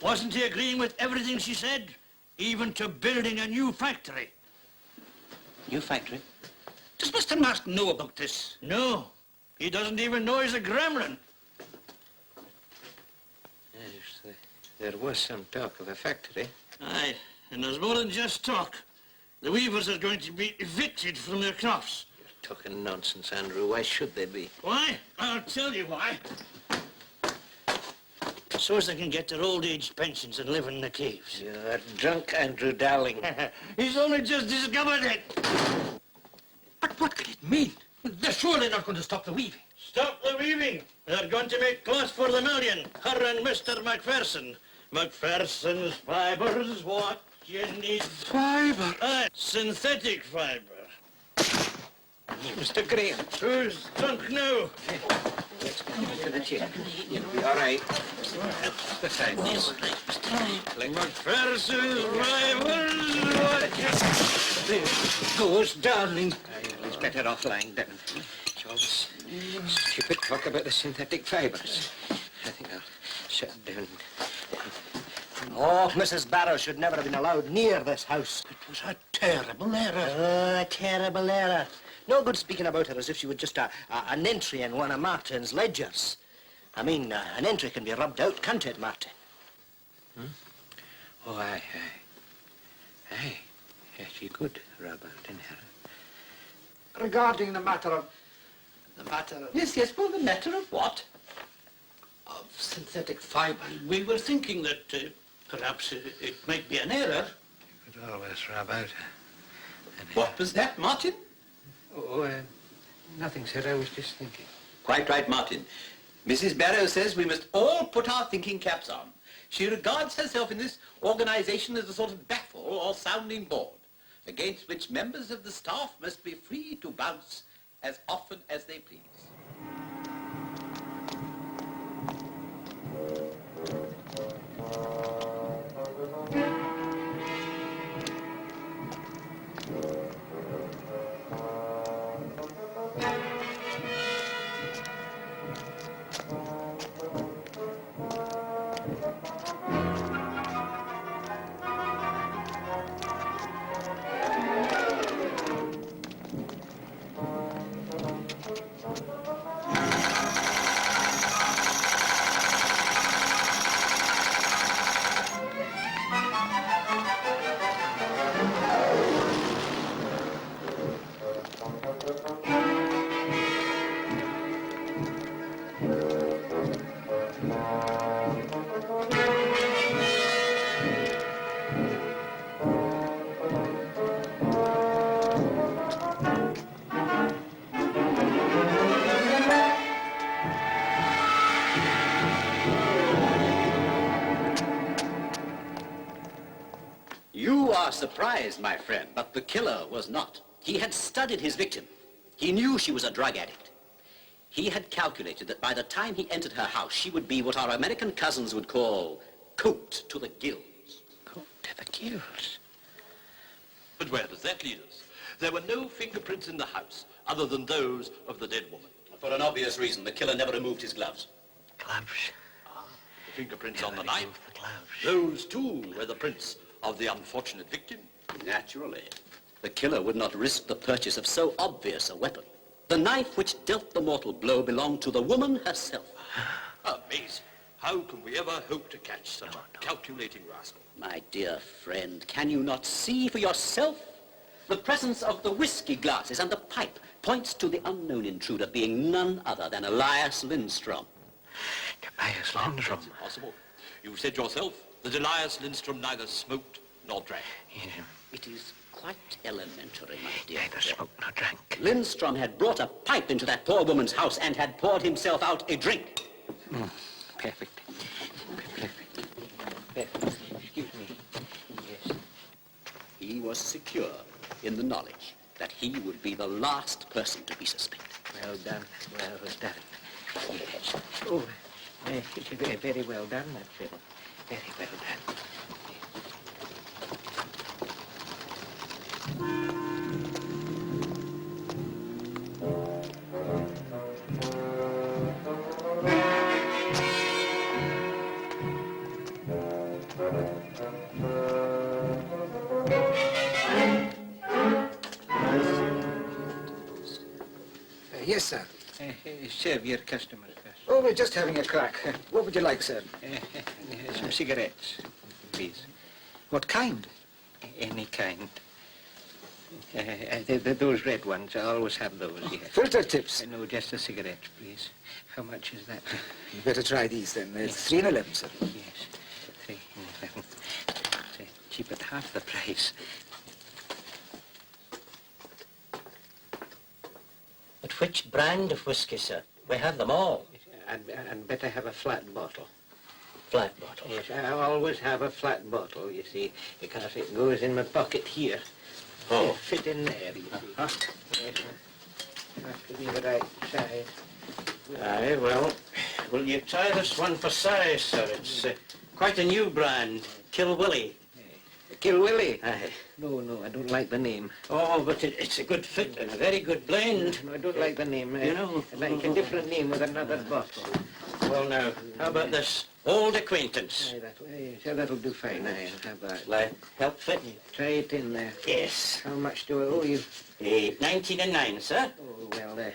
Wasn't he agreeing with everything she said? Even to building a new factory. New factory? Does Mr. Marston know about this? No. He doesn't even know he's a gremlin. Yes, there was some talk of a factory. Aye. And there's more than just talk. The weavers are going to be evicted from their crops. You're talking nonsense, Andrew. Why should they be? Why? I'll tell you why. So as they can get their old age pensions and live in the caves. You're drunk, Andrew, darling. He's only just discovered it. But what could it mean? They're surely not going to stop the weaving. Stop the weaving. They're going to make cloth for the million. Her and Mr. McPherson. McPherson's fibers, what you need. Fibre? Synthetic fibre. Mr. Graham. Who's drunk now? Let's go to the chair. You'll be all right. Beside me. McPherson's fibers, what you... There goes, darling. He's better off lying down. It's all this stupid talk about the synthetic fibres. I think I'll sit down. Oh, Mrs. Barrows should never have been allowed near this house. It was a terrible error. Oh, a terrible error. No good speaking about her as if she were just an entry in one of Martin's ledgers. I mean, an entry can be rubbed out, can't it, Martin? Hmm? Oh, aye. Yes, you could rub out in her. Regarding the matter of... Yes, well, the matter of what? Of synthetic fibre. We were thinking that perhaps it might be an error. You could always rub out What was that, Martin? Oh, nothing, sir. I was just thinking. Quite right, Martin. Mrs. Barrows says we must all put our thinking caps on. She regards herself in this organization as a sort of baffle or sounding board, against which members of the staff must be free to bounce as often as they please. You are surprised, my friend, but the killer was not. He had studied his victim. He knew she was a drug addict. He had calculated that by the time he entered her house, she would be what our American cousins would call cooked to the gills. Cooked to the gills? But where does that lead us? There were no fingerprints in the house other than those of the dead woman. For an obvious reason, the killer never removed his gloves. Gloves? The fingerprints on the knife. Those, too, were the prints of the unfortunate victim. Naturally. The killer would not risk the purchase of so obvious a weapon. The knife which dealt the mortal blow belonged to the woman herself. Amazing. How can we ever hope to catch such a calculating rascal? My dear friend, can you not see for yourself? The presence of the whiskey glasses and the pipe points to the unknown intruder being none other than Elias Lindstrom. Elias Lindstrom? That's impossible. You said yourself that Elias Lindstrom neither smoked nor drank. It is quite elementary, my dear. Neither smoked nor drank. Lindstrom had brought a pipe into that poor woman's house and had poured himself out a drink. Perfect. Perfect. Excuse me. Yes. He was secure in the knowledge that he would be the last person to be suspected. Well done. Well done. Yes. Oh, very well done, that fellow. Very well done. Yes, sir. Serve your customers first. Oh, we're just having a crack. What would you like, sir? Some cigarettes, please. What kind? Any kind. Those red ones, I always have those, yes. Filter tips? No, just a cigarette, please. How much is that? You better try these, then. It's 3 and 11, sir. Yes, 3 and 11. Cheap at half the price. But which brand of whiskey, sir? We have them all. I'd better have a flat bottle. Flat bottle? Yes, I always have a flat bottle, you see, because it goes in my pocket here. Oh. Fit in there, you see. Yes, have to be the right size. Aye, well, will you try this one for size, sir? It's quite a new brand, Kill Willie. Kill Willie? Aye. No, I don't like the name. Oh, but it's a good fit and a very good blend. No, I don't like the name. You know? I'd like a different name with another bottle. Well, now, how about this old acquaintance? Aye, that'll do fine. I'll have that. Like, help fit? Try it in there. Yes. How much do I owe you? 19 and 9, sir. Oh, well,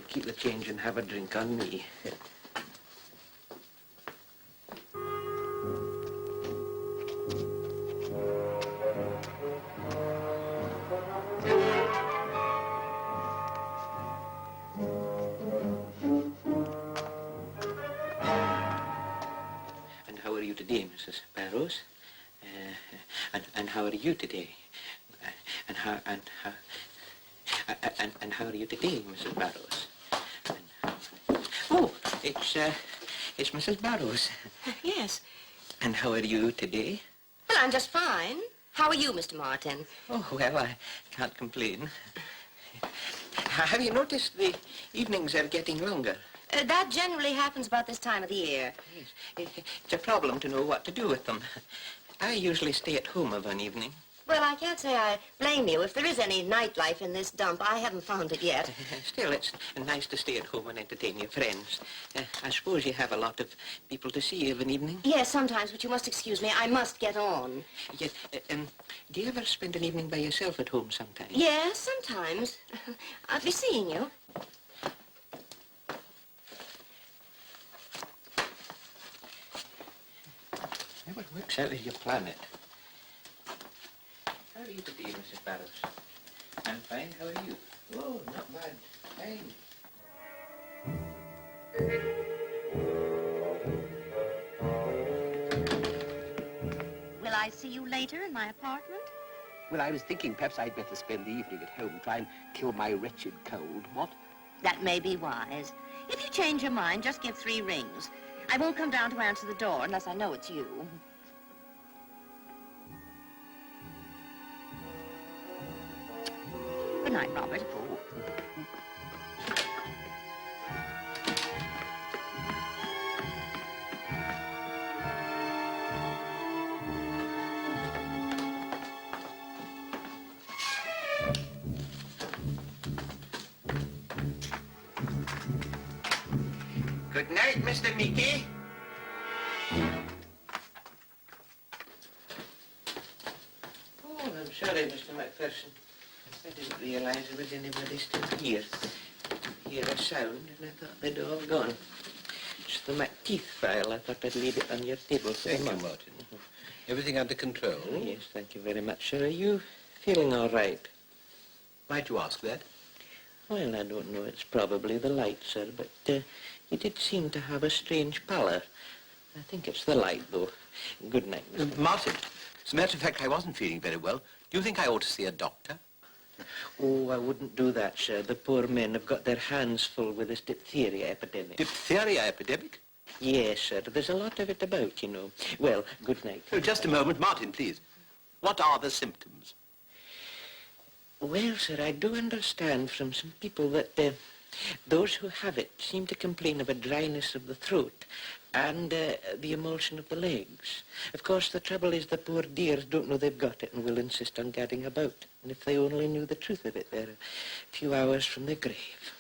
keep the change and have a drink on me. How are you today, Mrs. Barrows? And how are you today? And how are you today, Mrs. Barrows? Oh, it's Mrs. Barrows. Yes. And how are you today? Well, I'm just fine. How are you, Mr. Martin? Oh, well, I can't complain. Have you noticed the evenings are getting longer? That generally happens about this time of the year. Yes. It's a problem to know what to do with them. I usually stay at home of an evening. Well, I can't say I blame you. If there is any nightlife in this dump, I haven't found it yet. Still, it's nice to stay at home and entertain your friends. I suppose you have a lot of people to see of an evening? Yes, sometimes, but you must excuse me. I must get on. Yes. Do you ever spend an evening by yourself at home sometimes? Yes, sometimes. I'll be seeing you. What works out of your planet? How are you today, Mrs. Barrows? I'm fine. How are you? Oh, not bad. Fine. Will I see you later in my apartment? Well, I was thinking perhaps I'd better spend the evening at home, try and kill my wretched cold, what? That may be wise. If you change your mind, just give 3 rings. I won't come down to answer the door unless I know it's you. Good night, Robert. Oh. Good night, Mr. Mickey. Oh, I'm sorry, Mr. McPherson. I didn't realize there was anybody still here. I hear a sound, and I thought they'd all gone. It's the McTeeth file. I thought I'd leave it on your table for Thank a you, month. Martin. Everything under control? Oh, yes, thank you very much, sir. Are you feeling all right? Why'd you ask that? Well, I don't know. It's probably the light, sir, but you did seem to have a strange pallor. I think it's the light, though. Good night, Mr. Martin, as a matter of fact, I wasn't feeling very well. Do you think I ought to see a doctor? Oh, I wouldn't do that, sir. The poor men have got their hands full with this diphtheria epidemic. Diphtheria epidemic? Yes, sir. There's a lot of it about, you know. Well, good night. Oh, just a moment. Martin, please. What are the symptoms? Well, sir, I do understand from some people that those who have it seem to complain of a dryness of the throat and the emulsion of the legs. Of course, the trouble is the poor dears don't know they've got it and will insist on gadding about. And if they only knew the truth of it, they're a few hours from their grave.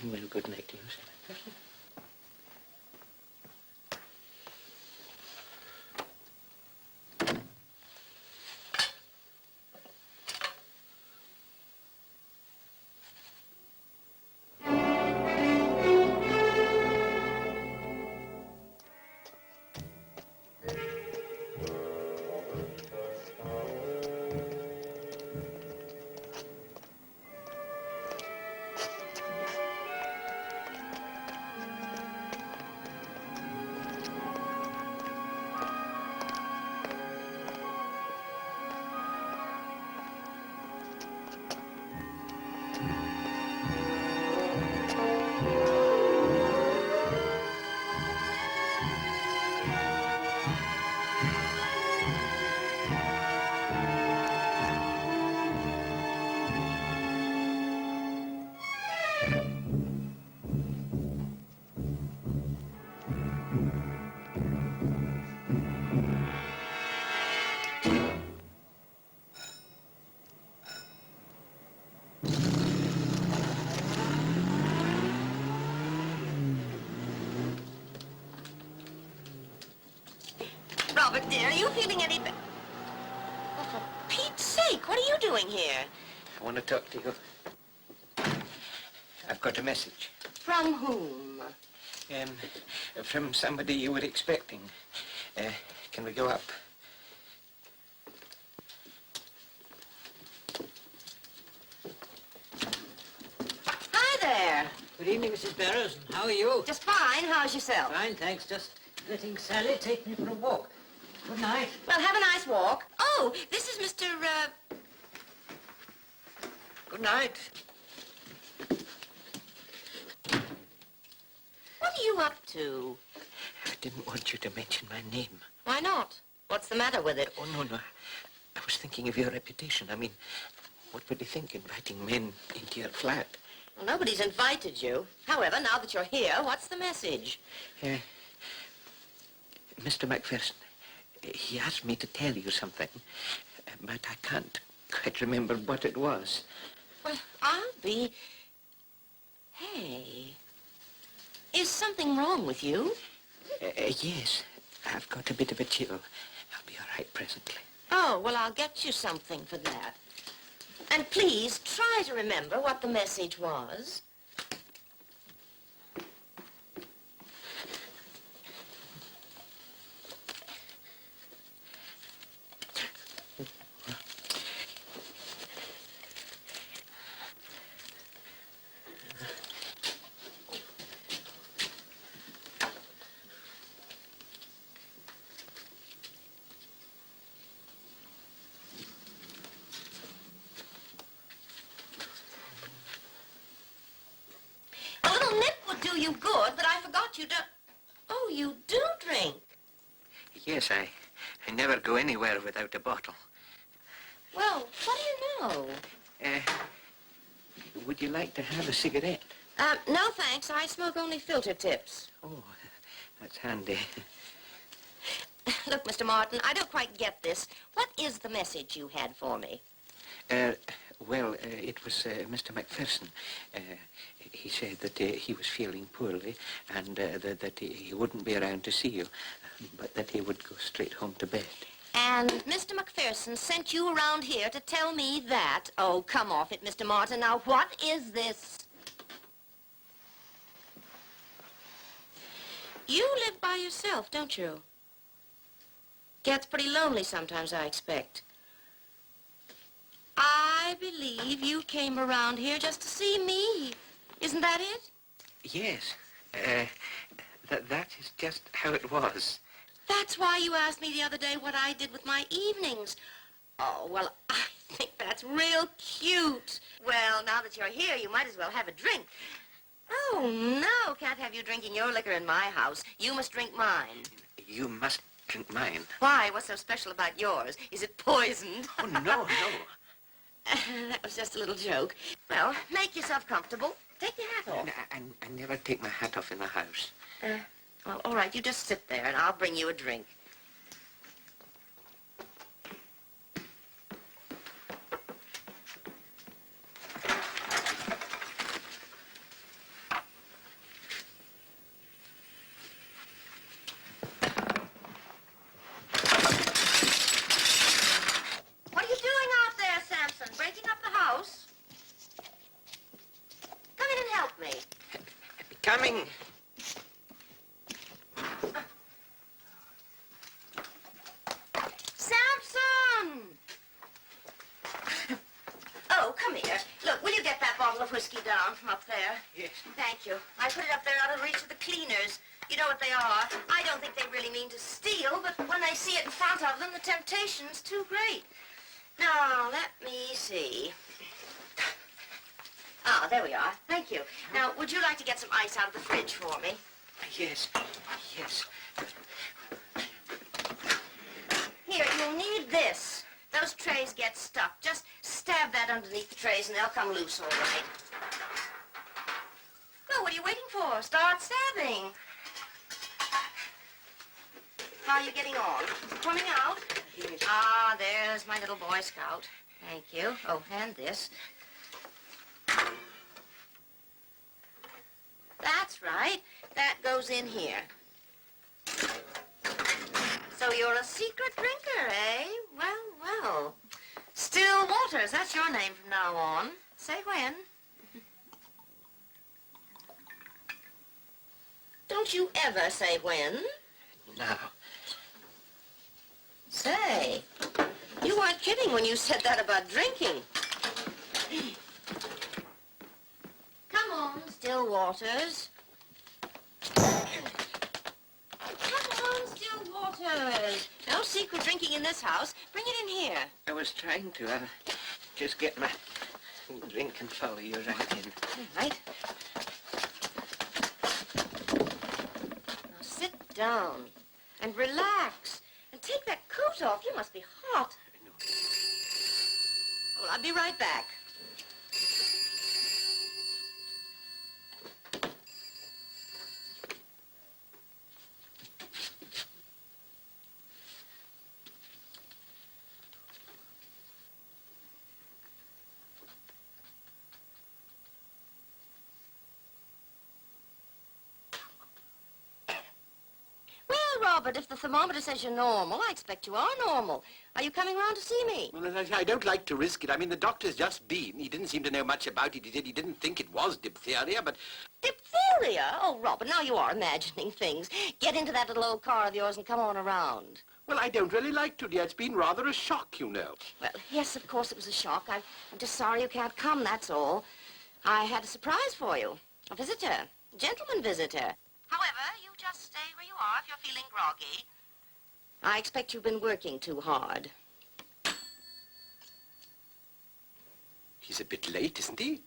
Well, good night to you, sir. Robert, dear, are you feeling any better? Oh, for Pete's sake, what are you doing here? I want to talk to you. I've got a message. From whom? From somebody you were expecting. Can we go up? Hi there. Good evening, Mrs. Barrows. How are you? Just fine. How's yourself? Fine, thanks. Just letting Sally take me for a walk. Good night. Well, have a nice walk. Oh, this is Mr. Good night. What are you up to? I didn't want you to mention my name. Why not? What's the matter with it? Oh, no. I was thinking of your reputation. I mean, what would you think inviting men into your flat? Well, nobody's invited you. However, now that you're here, what's the message? Mr. MacPherson, he asked me to tell you something, but I can't quite remember what it was. Well, I'll be... Hey, is something wrong with you? Yes, I've got a bit of a chill. I'll be all right presently. Oh, well, I'll get you something for that. And please, try to remember what the message was. You good, but I forgot you don't... Oh, you do drink? Yes, I never go anywhere without a bottle. Well, what do you know? Would you like to have a cigarette? No, thanks. I smoke only filter tips. Oh, that's handy. Look, Mr. Martin, I don't quite get this. What is the message you had for me? Well, it was Mr. MacPherson. He said that he was feeling poorly and that he wouldn't be around to see you, but that he would go straight home to bed. And Mr. MacPherson sent you around here to tell me that? Oh, come off it, Mr. Martin. Now, what is this? You live by yourself, don't you? Gets pretty lonely sometimes, I expect. I believe you came around here just to see me. Isn't that it? Yes. That is just how it was. That's why you asked me the other day what I did with my evenings. Oh, well, I think that's real cute. Well, now that you're here, you might as well have a drink. Oh, no, can't have you drinking your liquor in my house. You must drink mine. You must drink mine. Why? What's so special about yours? Is it poisoned? Oh, no, no. That was just a little joke. Well, make yourself comfortable. Take your hat off. I never take my hat off in the house. Well, all right, you just sit there and I'll bring you a drink. What are you doing out there, Samson? Breaking up the house? Come in and help me. Coming. Samson! Oh, come here. Look, will you get that bottle of whiskey down from up there? Yes. Thank you. I put it up there out of reach of the cleaners. You know what they are. I don't think they really mean to steal, but when they see it in front of them, the temptation's too great. Now, let me see. Ah, there we are. Thank you. Now, would you like to get some ice out of the fridge for me? Yes, yes. Here, you'll need this. Those trays get stuck. Just stab that underneath the trays and they'll come loose all right. Well, what are you waiting for? Start stabbing. How are you getting on? Coming out? Ah, there's my little Boy Scout. Thank you. Oh, and this. That's right. That goes in here. So you're a secret drinker, eh? Well, well. Still Waters, that's your name from now on. Say when. Don't you ever say when? No. Say, you weren't kidding when you said that about drinking. Come on, Still Waters. Come on, Still Waters. No secret drinking in this house. Bring it in here. I was trying to. I'll just get my drink and follow you right in. All right. Now sit down and relax. And take that coat off. You must be hot. Well, I'll be right back. Robert, if the thermometer says you're normal, I expect you are normal. Are you coming round to see me? Well, I don't like to risk it. I mean, the doctor's just been. He didn't seem to know much about it. He didn't think it was diphtheria, but... Diphtheria? Oh, Robert, now you are imagining things. Get into that little old car of yours and come on around. Well, I don't really like to, dear. It's been rather a shock, you know. Well, yes, of course it was a shock. I'm just sorry you can't come, that's all. I had a surprise for you. A visitor. A gentleman visitor. However, you just stay where you are if you're feeling groggy. I expect you've been working too hard. He's a bit late, isn't he?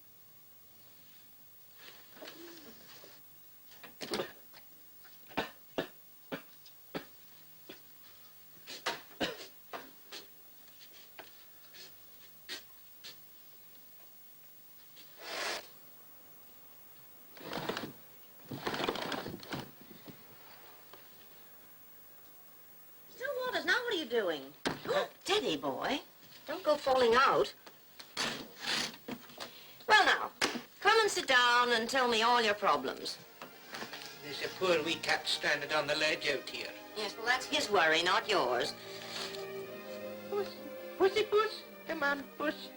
Doing? Steady, boy. Don't go falling out. Well, now, come and sit down and tell me all your problems. There's a poor wee cat stranded on the ledge out here. Yes, well, that's his worry, not yours. Puss. Pussy puss. Come on, puss.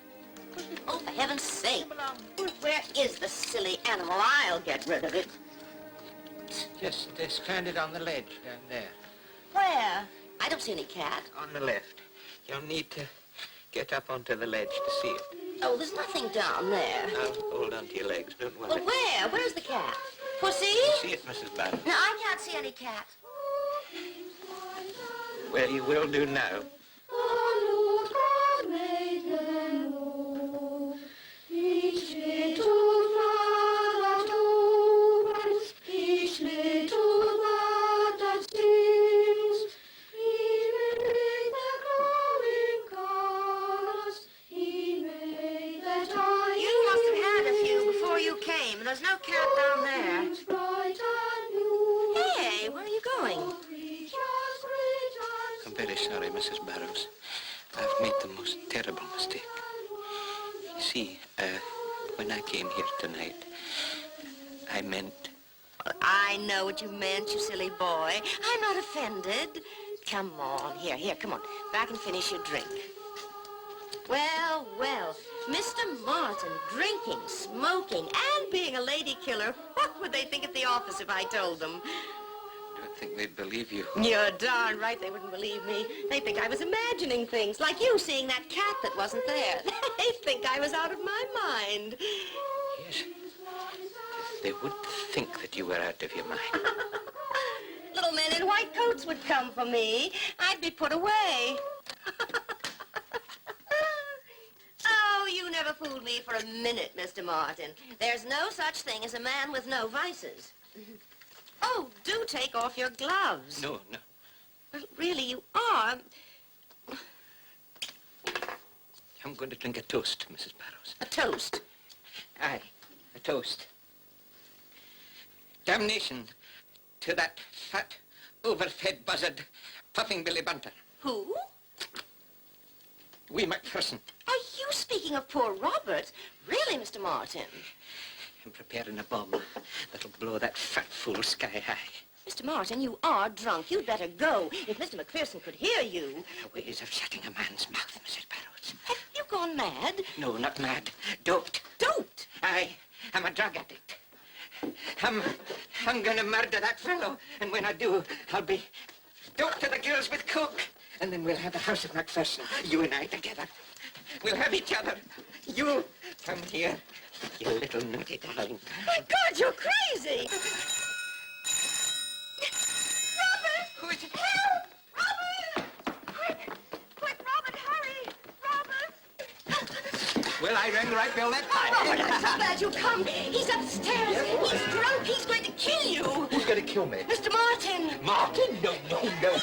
Pussy, puss. Oh, for heaven's sake. Come along, puss. Where is the silly animal? I'll get rid of it. Just stranded on the ledge down there. Where? I don't see any cat. On the left. You'll need to get up onto the ledge to see it. Oh, there's nothing down there. I'll hold onto your legs, don't worry. Well, where? Where's the cat? Pussy? See it, Mrs. Barrow. No, I can't see any cat. Well, you will do now. came. There's no cat down there. Hey, where are you going? I'm very sorry, Mrs. Barrows. I've made the most terrible mistake. You see, when I came here tonight, I meant... I know what you meant, you silly boy. I'm not offended. Come on, here, come on. Back and finish your drink. Well, Mr. Martin, drinking, smoking, and being a lady killer. What would they think at the office if I told them? I don't think they'd believe you. You're darn right they wouldn't believe me. They'd think I was imagining things, like you seeing that cat that wasn't there. They'd think I was out of my mind. Yes. They would think that you were out of your mind. Little men in white coats would come for me. I'd be put away. Oh, you never fooled me for a minute, Mr. Martin. There's no such thing as a man with no vices. Oh, do take off your gloves. No. Well, really, you are. I'm going to drink a toast, Mrs. Barrows. A toast? Aye, a toast. Damnation to that fat, overfed buzzard, Puffing Billy Bunter. Who? Wee Macpherson. Are you speaking of poor Robert? Really, Mr. Martin? I'm preparing a bomb that'll blow that fat fool sky high. Mr. Martin, you are drunk. You'd better go. If Mr. Macpherson could hear you... Ways of shutting a man's mouth, Mrs. Barrows. Have you gone mad? No, not mad. Doped. Doped? Aye, I'm a drug addict. I'm gonna murder that fellow, and when I do, I'll be doped to the gills with coke. And then we'll have the house of Macpherson, you and I together. We'll have each other. You come here, you little naughty darling. My God, you're crazy! Robert! Who is it? Help! Robert! Quick, Robert, hurry! Robert! Well, I rang the right bell that time. Robert, I'm so glad you come. He's upstairs. He's drunk. He's going to kill you. Who's going to kill me? Mr. Martin. Martin? No. He's drunk.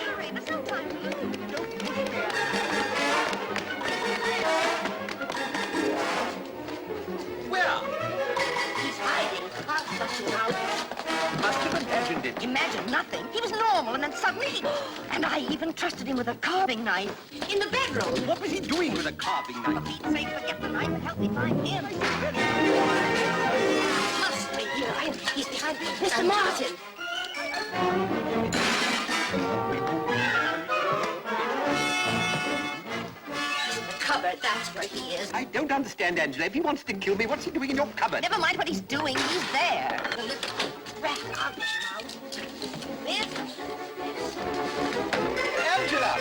Hurry, there's no time to lose. Where? He's hiding. I'll flush him out. Must have imagined it. Imagine nothing. He was normal, and then suddenly... And I even trusted him with a carving knife in the bedroom. What was he doing with a carving For knife? Pete's sake, forget the knife and help me find him. Must be here. He's behind Mr. Martin. The cupboard, that's where he is. I don't understand, Angela. If he wants to kill me, what's he doing in your cupboard? Never mind what he's doing. He's there. The little rat out of his mouth. Angela!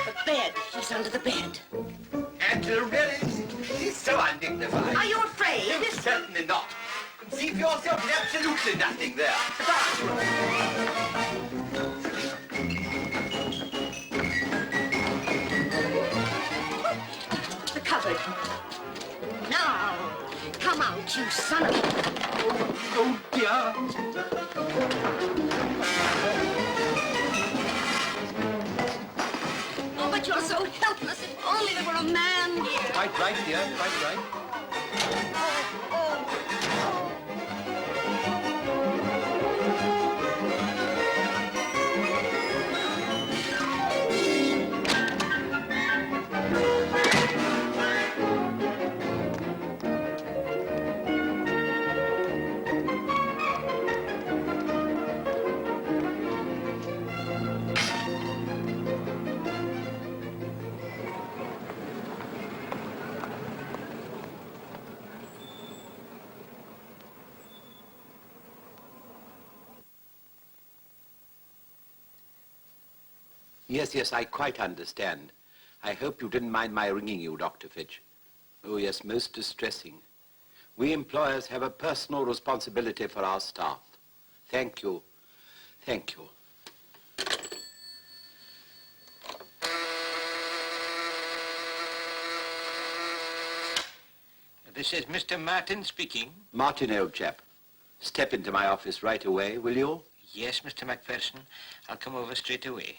The bed. He's under the bed. Angela, really? She's so undignified. Are you afraid? Certainly not. Conceive yourself in absolutely nothing there. The cupboard. Now, come out, you son of a... Oh, dear. Oh, but you're so helpless. If only there were a man here. Quite right, dear. Quite right. Yes, I quite understand. I hope you didn't mind my ringing you, Dr. Fitch. Oh, yes, most distressing. We employers have a personal responsibility for our staff. Thank you. Thank you. This is Mr. Martin speaking. Martin, old chap, step into my office right away, will you? Yes, Mr. Macpherson. I'll come over straight away.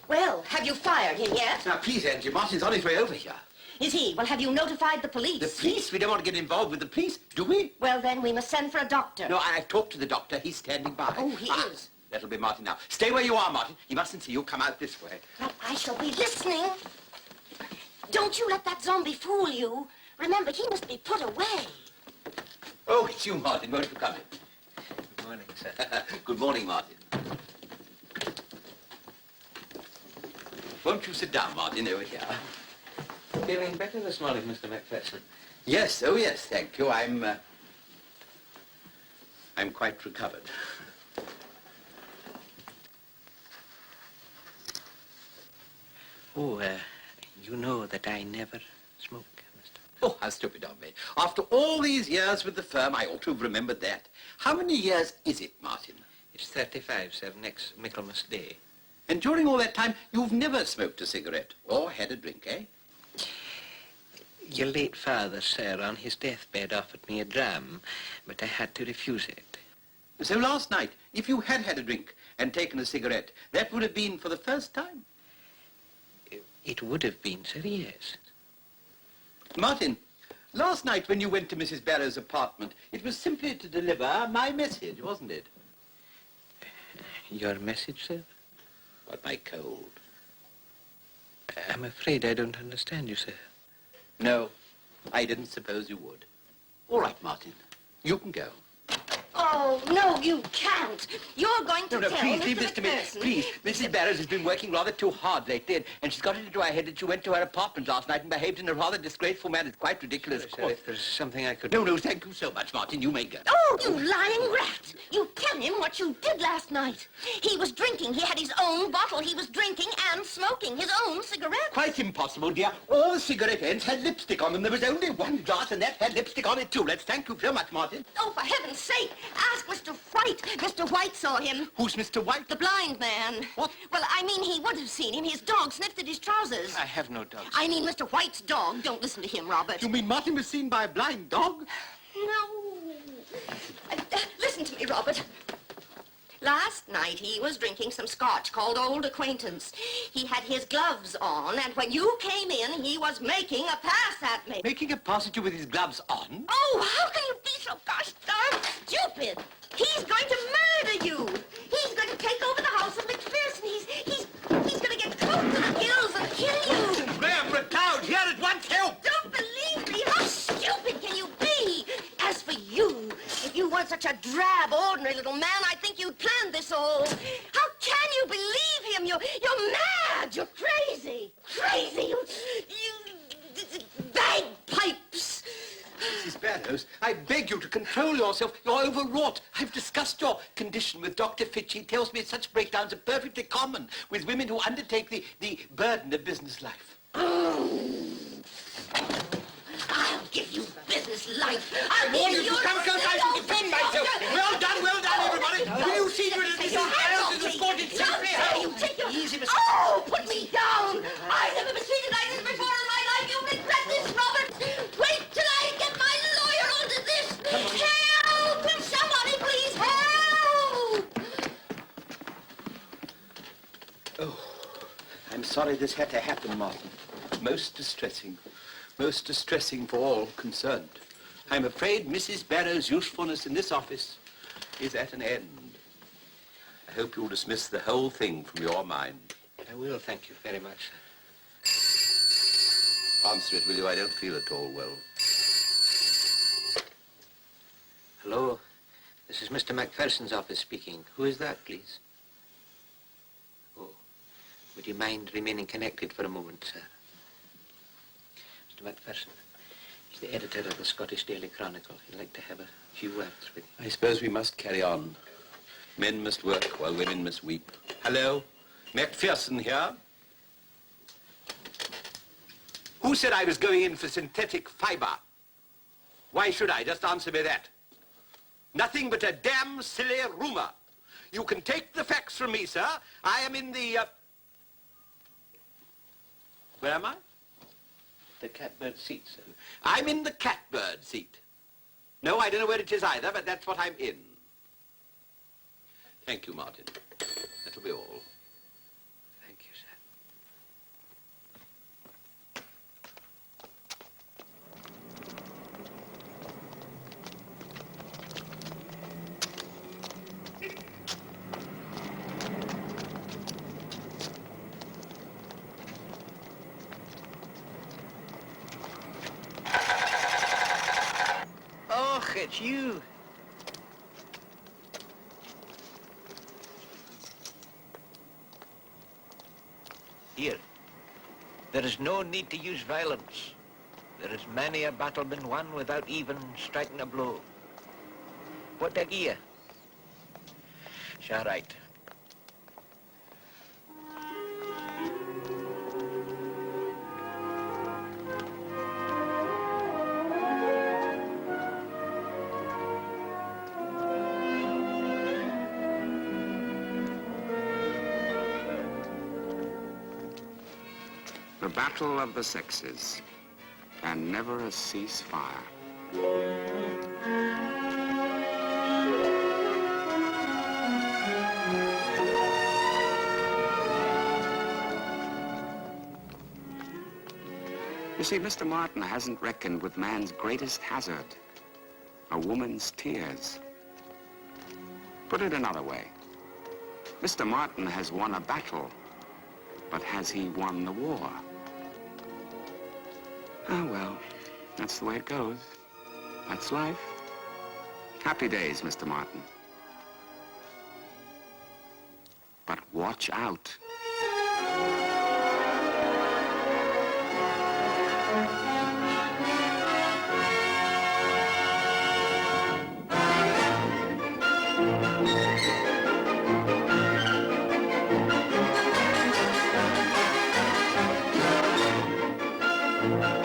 Well, have you fired him yet? Now, please, Angie, Martin's on his way over here. Is he? Well, have you notified the police? The police? We don't want to get involved with the police, do we? Well, then we must send for a doctor. No, I've talked to the doctor. He's standing by. Oh, he is? That'll be Martin now. Stay where you are, Martin. He mustn't see you. Come out this way. But I shall be listening. Don't you let that zombie fool you. Remember, he must be put away. Oh, it's you, Martin. Won't you come in? Good morning, sir. Good morning, Martin. Won't you sit down, Martin, over here? Feeling better this morning, Mr. Macpherson? Yes, oh yes, thank you. I'm quite recovered. Oh, you know that I never smoke, Mr. Oh, how stupid of me. After all these years with the firm, I ought to have remembered that. How many years is it, Martin? It's 35, sir, next Michaelmas Day. And during all that time, you've never smoked a cigarette or had a drink, eh? Your late father, sir, on his deathbed offered me a dram, but I had to refuse it. So last night, if you had had a drink and taken a cigarette, that would have been for the first time? It would have been, sir, yes. Martin, last night when you went to Mrs. Barrow's apartment, it was simply to deliver my message, wasn't it? Your message, sir? What, my cold? I'm afraid I don't understand you, sir. No, I didn't suppose you would. All right, Martin, you can go. Oh, no, you can't. You're going to No, tell please, Mr. leave this to me. McPherson. Please, Mrs. Barrows has been working rather too hard lately, and she's got it into her head that she went to her apartment last night and behaved in a rather disgraceful manner. It's quite ridiculous, of Sir, course. if there's something I could... No, thank you so much, Martin. You may go. Oh, you lying rat! You tell him what you did last night. He was drinking. He had his own bottle. He was drinking and smoking his own cigarette. Quite impossible, dear. All the cigarette ends had lipstick on them. There was only one glass, and that had lipstick on it, too. Let's thank you so much, Martin. Oh, for heaven's sake, ask Mr. White. Mr. White saw him. Who's Mr. White? The blind man. What? Well, I mean, he would have seen him. His dog sniffed at his trousers. I have no dogs. I mean, Mr. White's dog. Don't listen to him, Robert. You mean Martin was seen by a blind dog? No. Listen to me, Robert. Last night he was drinking some scotch called Old Acquaintance. He had his gloves on, and when you came in, he was making a pass at me. Making a pass at you with his gloves on? Oh, how can you be so gosh darn stupid? He's going to murder you. He's going to take over the house of McPherson. He's going to get close to the gills and kill you. Graham, retired here at once, help! Don't believe me. How stupid can you be? As for you, if you weren't such a drab, ordinary little man, I'd think you'd planned this all. How can you believe him? You're mad. You're crazy. Crazy. You bagpipes. Mrs. Barrows, I beg you to control yourself. You're overwrought. I've discussed your condition with Dr. Fitch. He tells me such breakdowns are perfectly common with women who undertake the burden of business life. I'll give you business life. I'll warn give you to come close. I shall defend myself. Well done, everybody. Will you see to it that Mrs. Barrows is escorted safely? Easy, Mr. Oh, put me down. I've never been treated like this before in my life. You regret this, Robert. Wait till I get my lawyer onto this. Help! Will somebody please help? Oh, I'm sorry this had to happen, Martin. Most distressing. Most distressing for all concerned. I'm afraid Mrs. Barrow's usefulness in this office is at an end. I hope you'll dismiss the whole thing from your mind. I will, thank you very much. Answer it, will you? I don't feel at all well. Hello? This is Mr. Macpherson's office speaking. Who is that, please? Oh, would you mind remaining connected for a moment, sir? Mr. Macpherson, he's the editor of the Scottish Daily Chronicle. He'd like to have a few words with you. I suppose we must carry on. Men must work while women must weep. Hello? Macpherson here. Who said I was going in for synthetic fiber? Why should I? Just answer me that. Nothing but a damn silly rumor. You can take the facts from me, sir. I am in the, Where am I? The catbird seat, sir. I'm in the catbird seat. No, I don't know where it is either, but that's what I'm in. Thank you, Martin. That'll be all. Thank you, sir. it's you. Here, there is no need to use violence. There is many a battle been won without even striking a blow. What the gear? It's all right. The battle of the sexes, and never a ceasefire. You see, Mr. Martin hasn't reckoned with man's greatest hazard, a woman's tears. Put it another way, Mr. Martin has won a battle, but has he won the war? Oh, well, that's the way it goes. That's life. Happy days, Mr. Martin. But watch out. Thank you.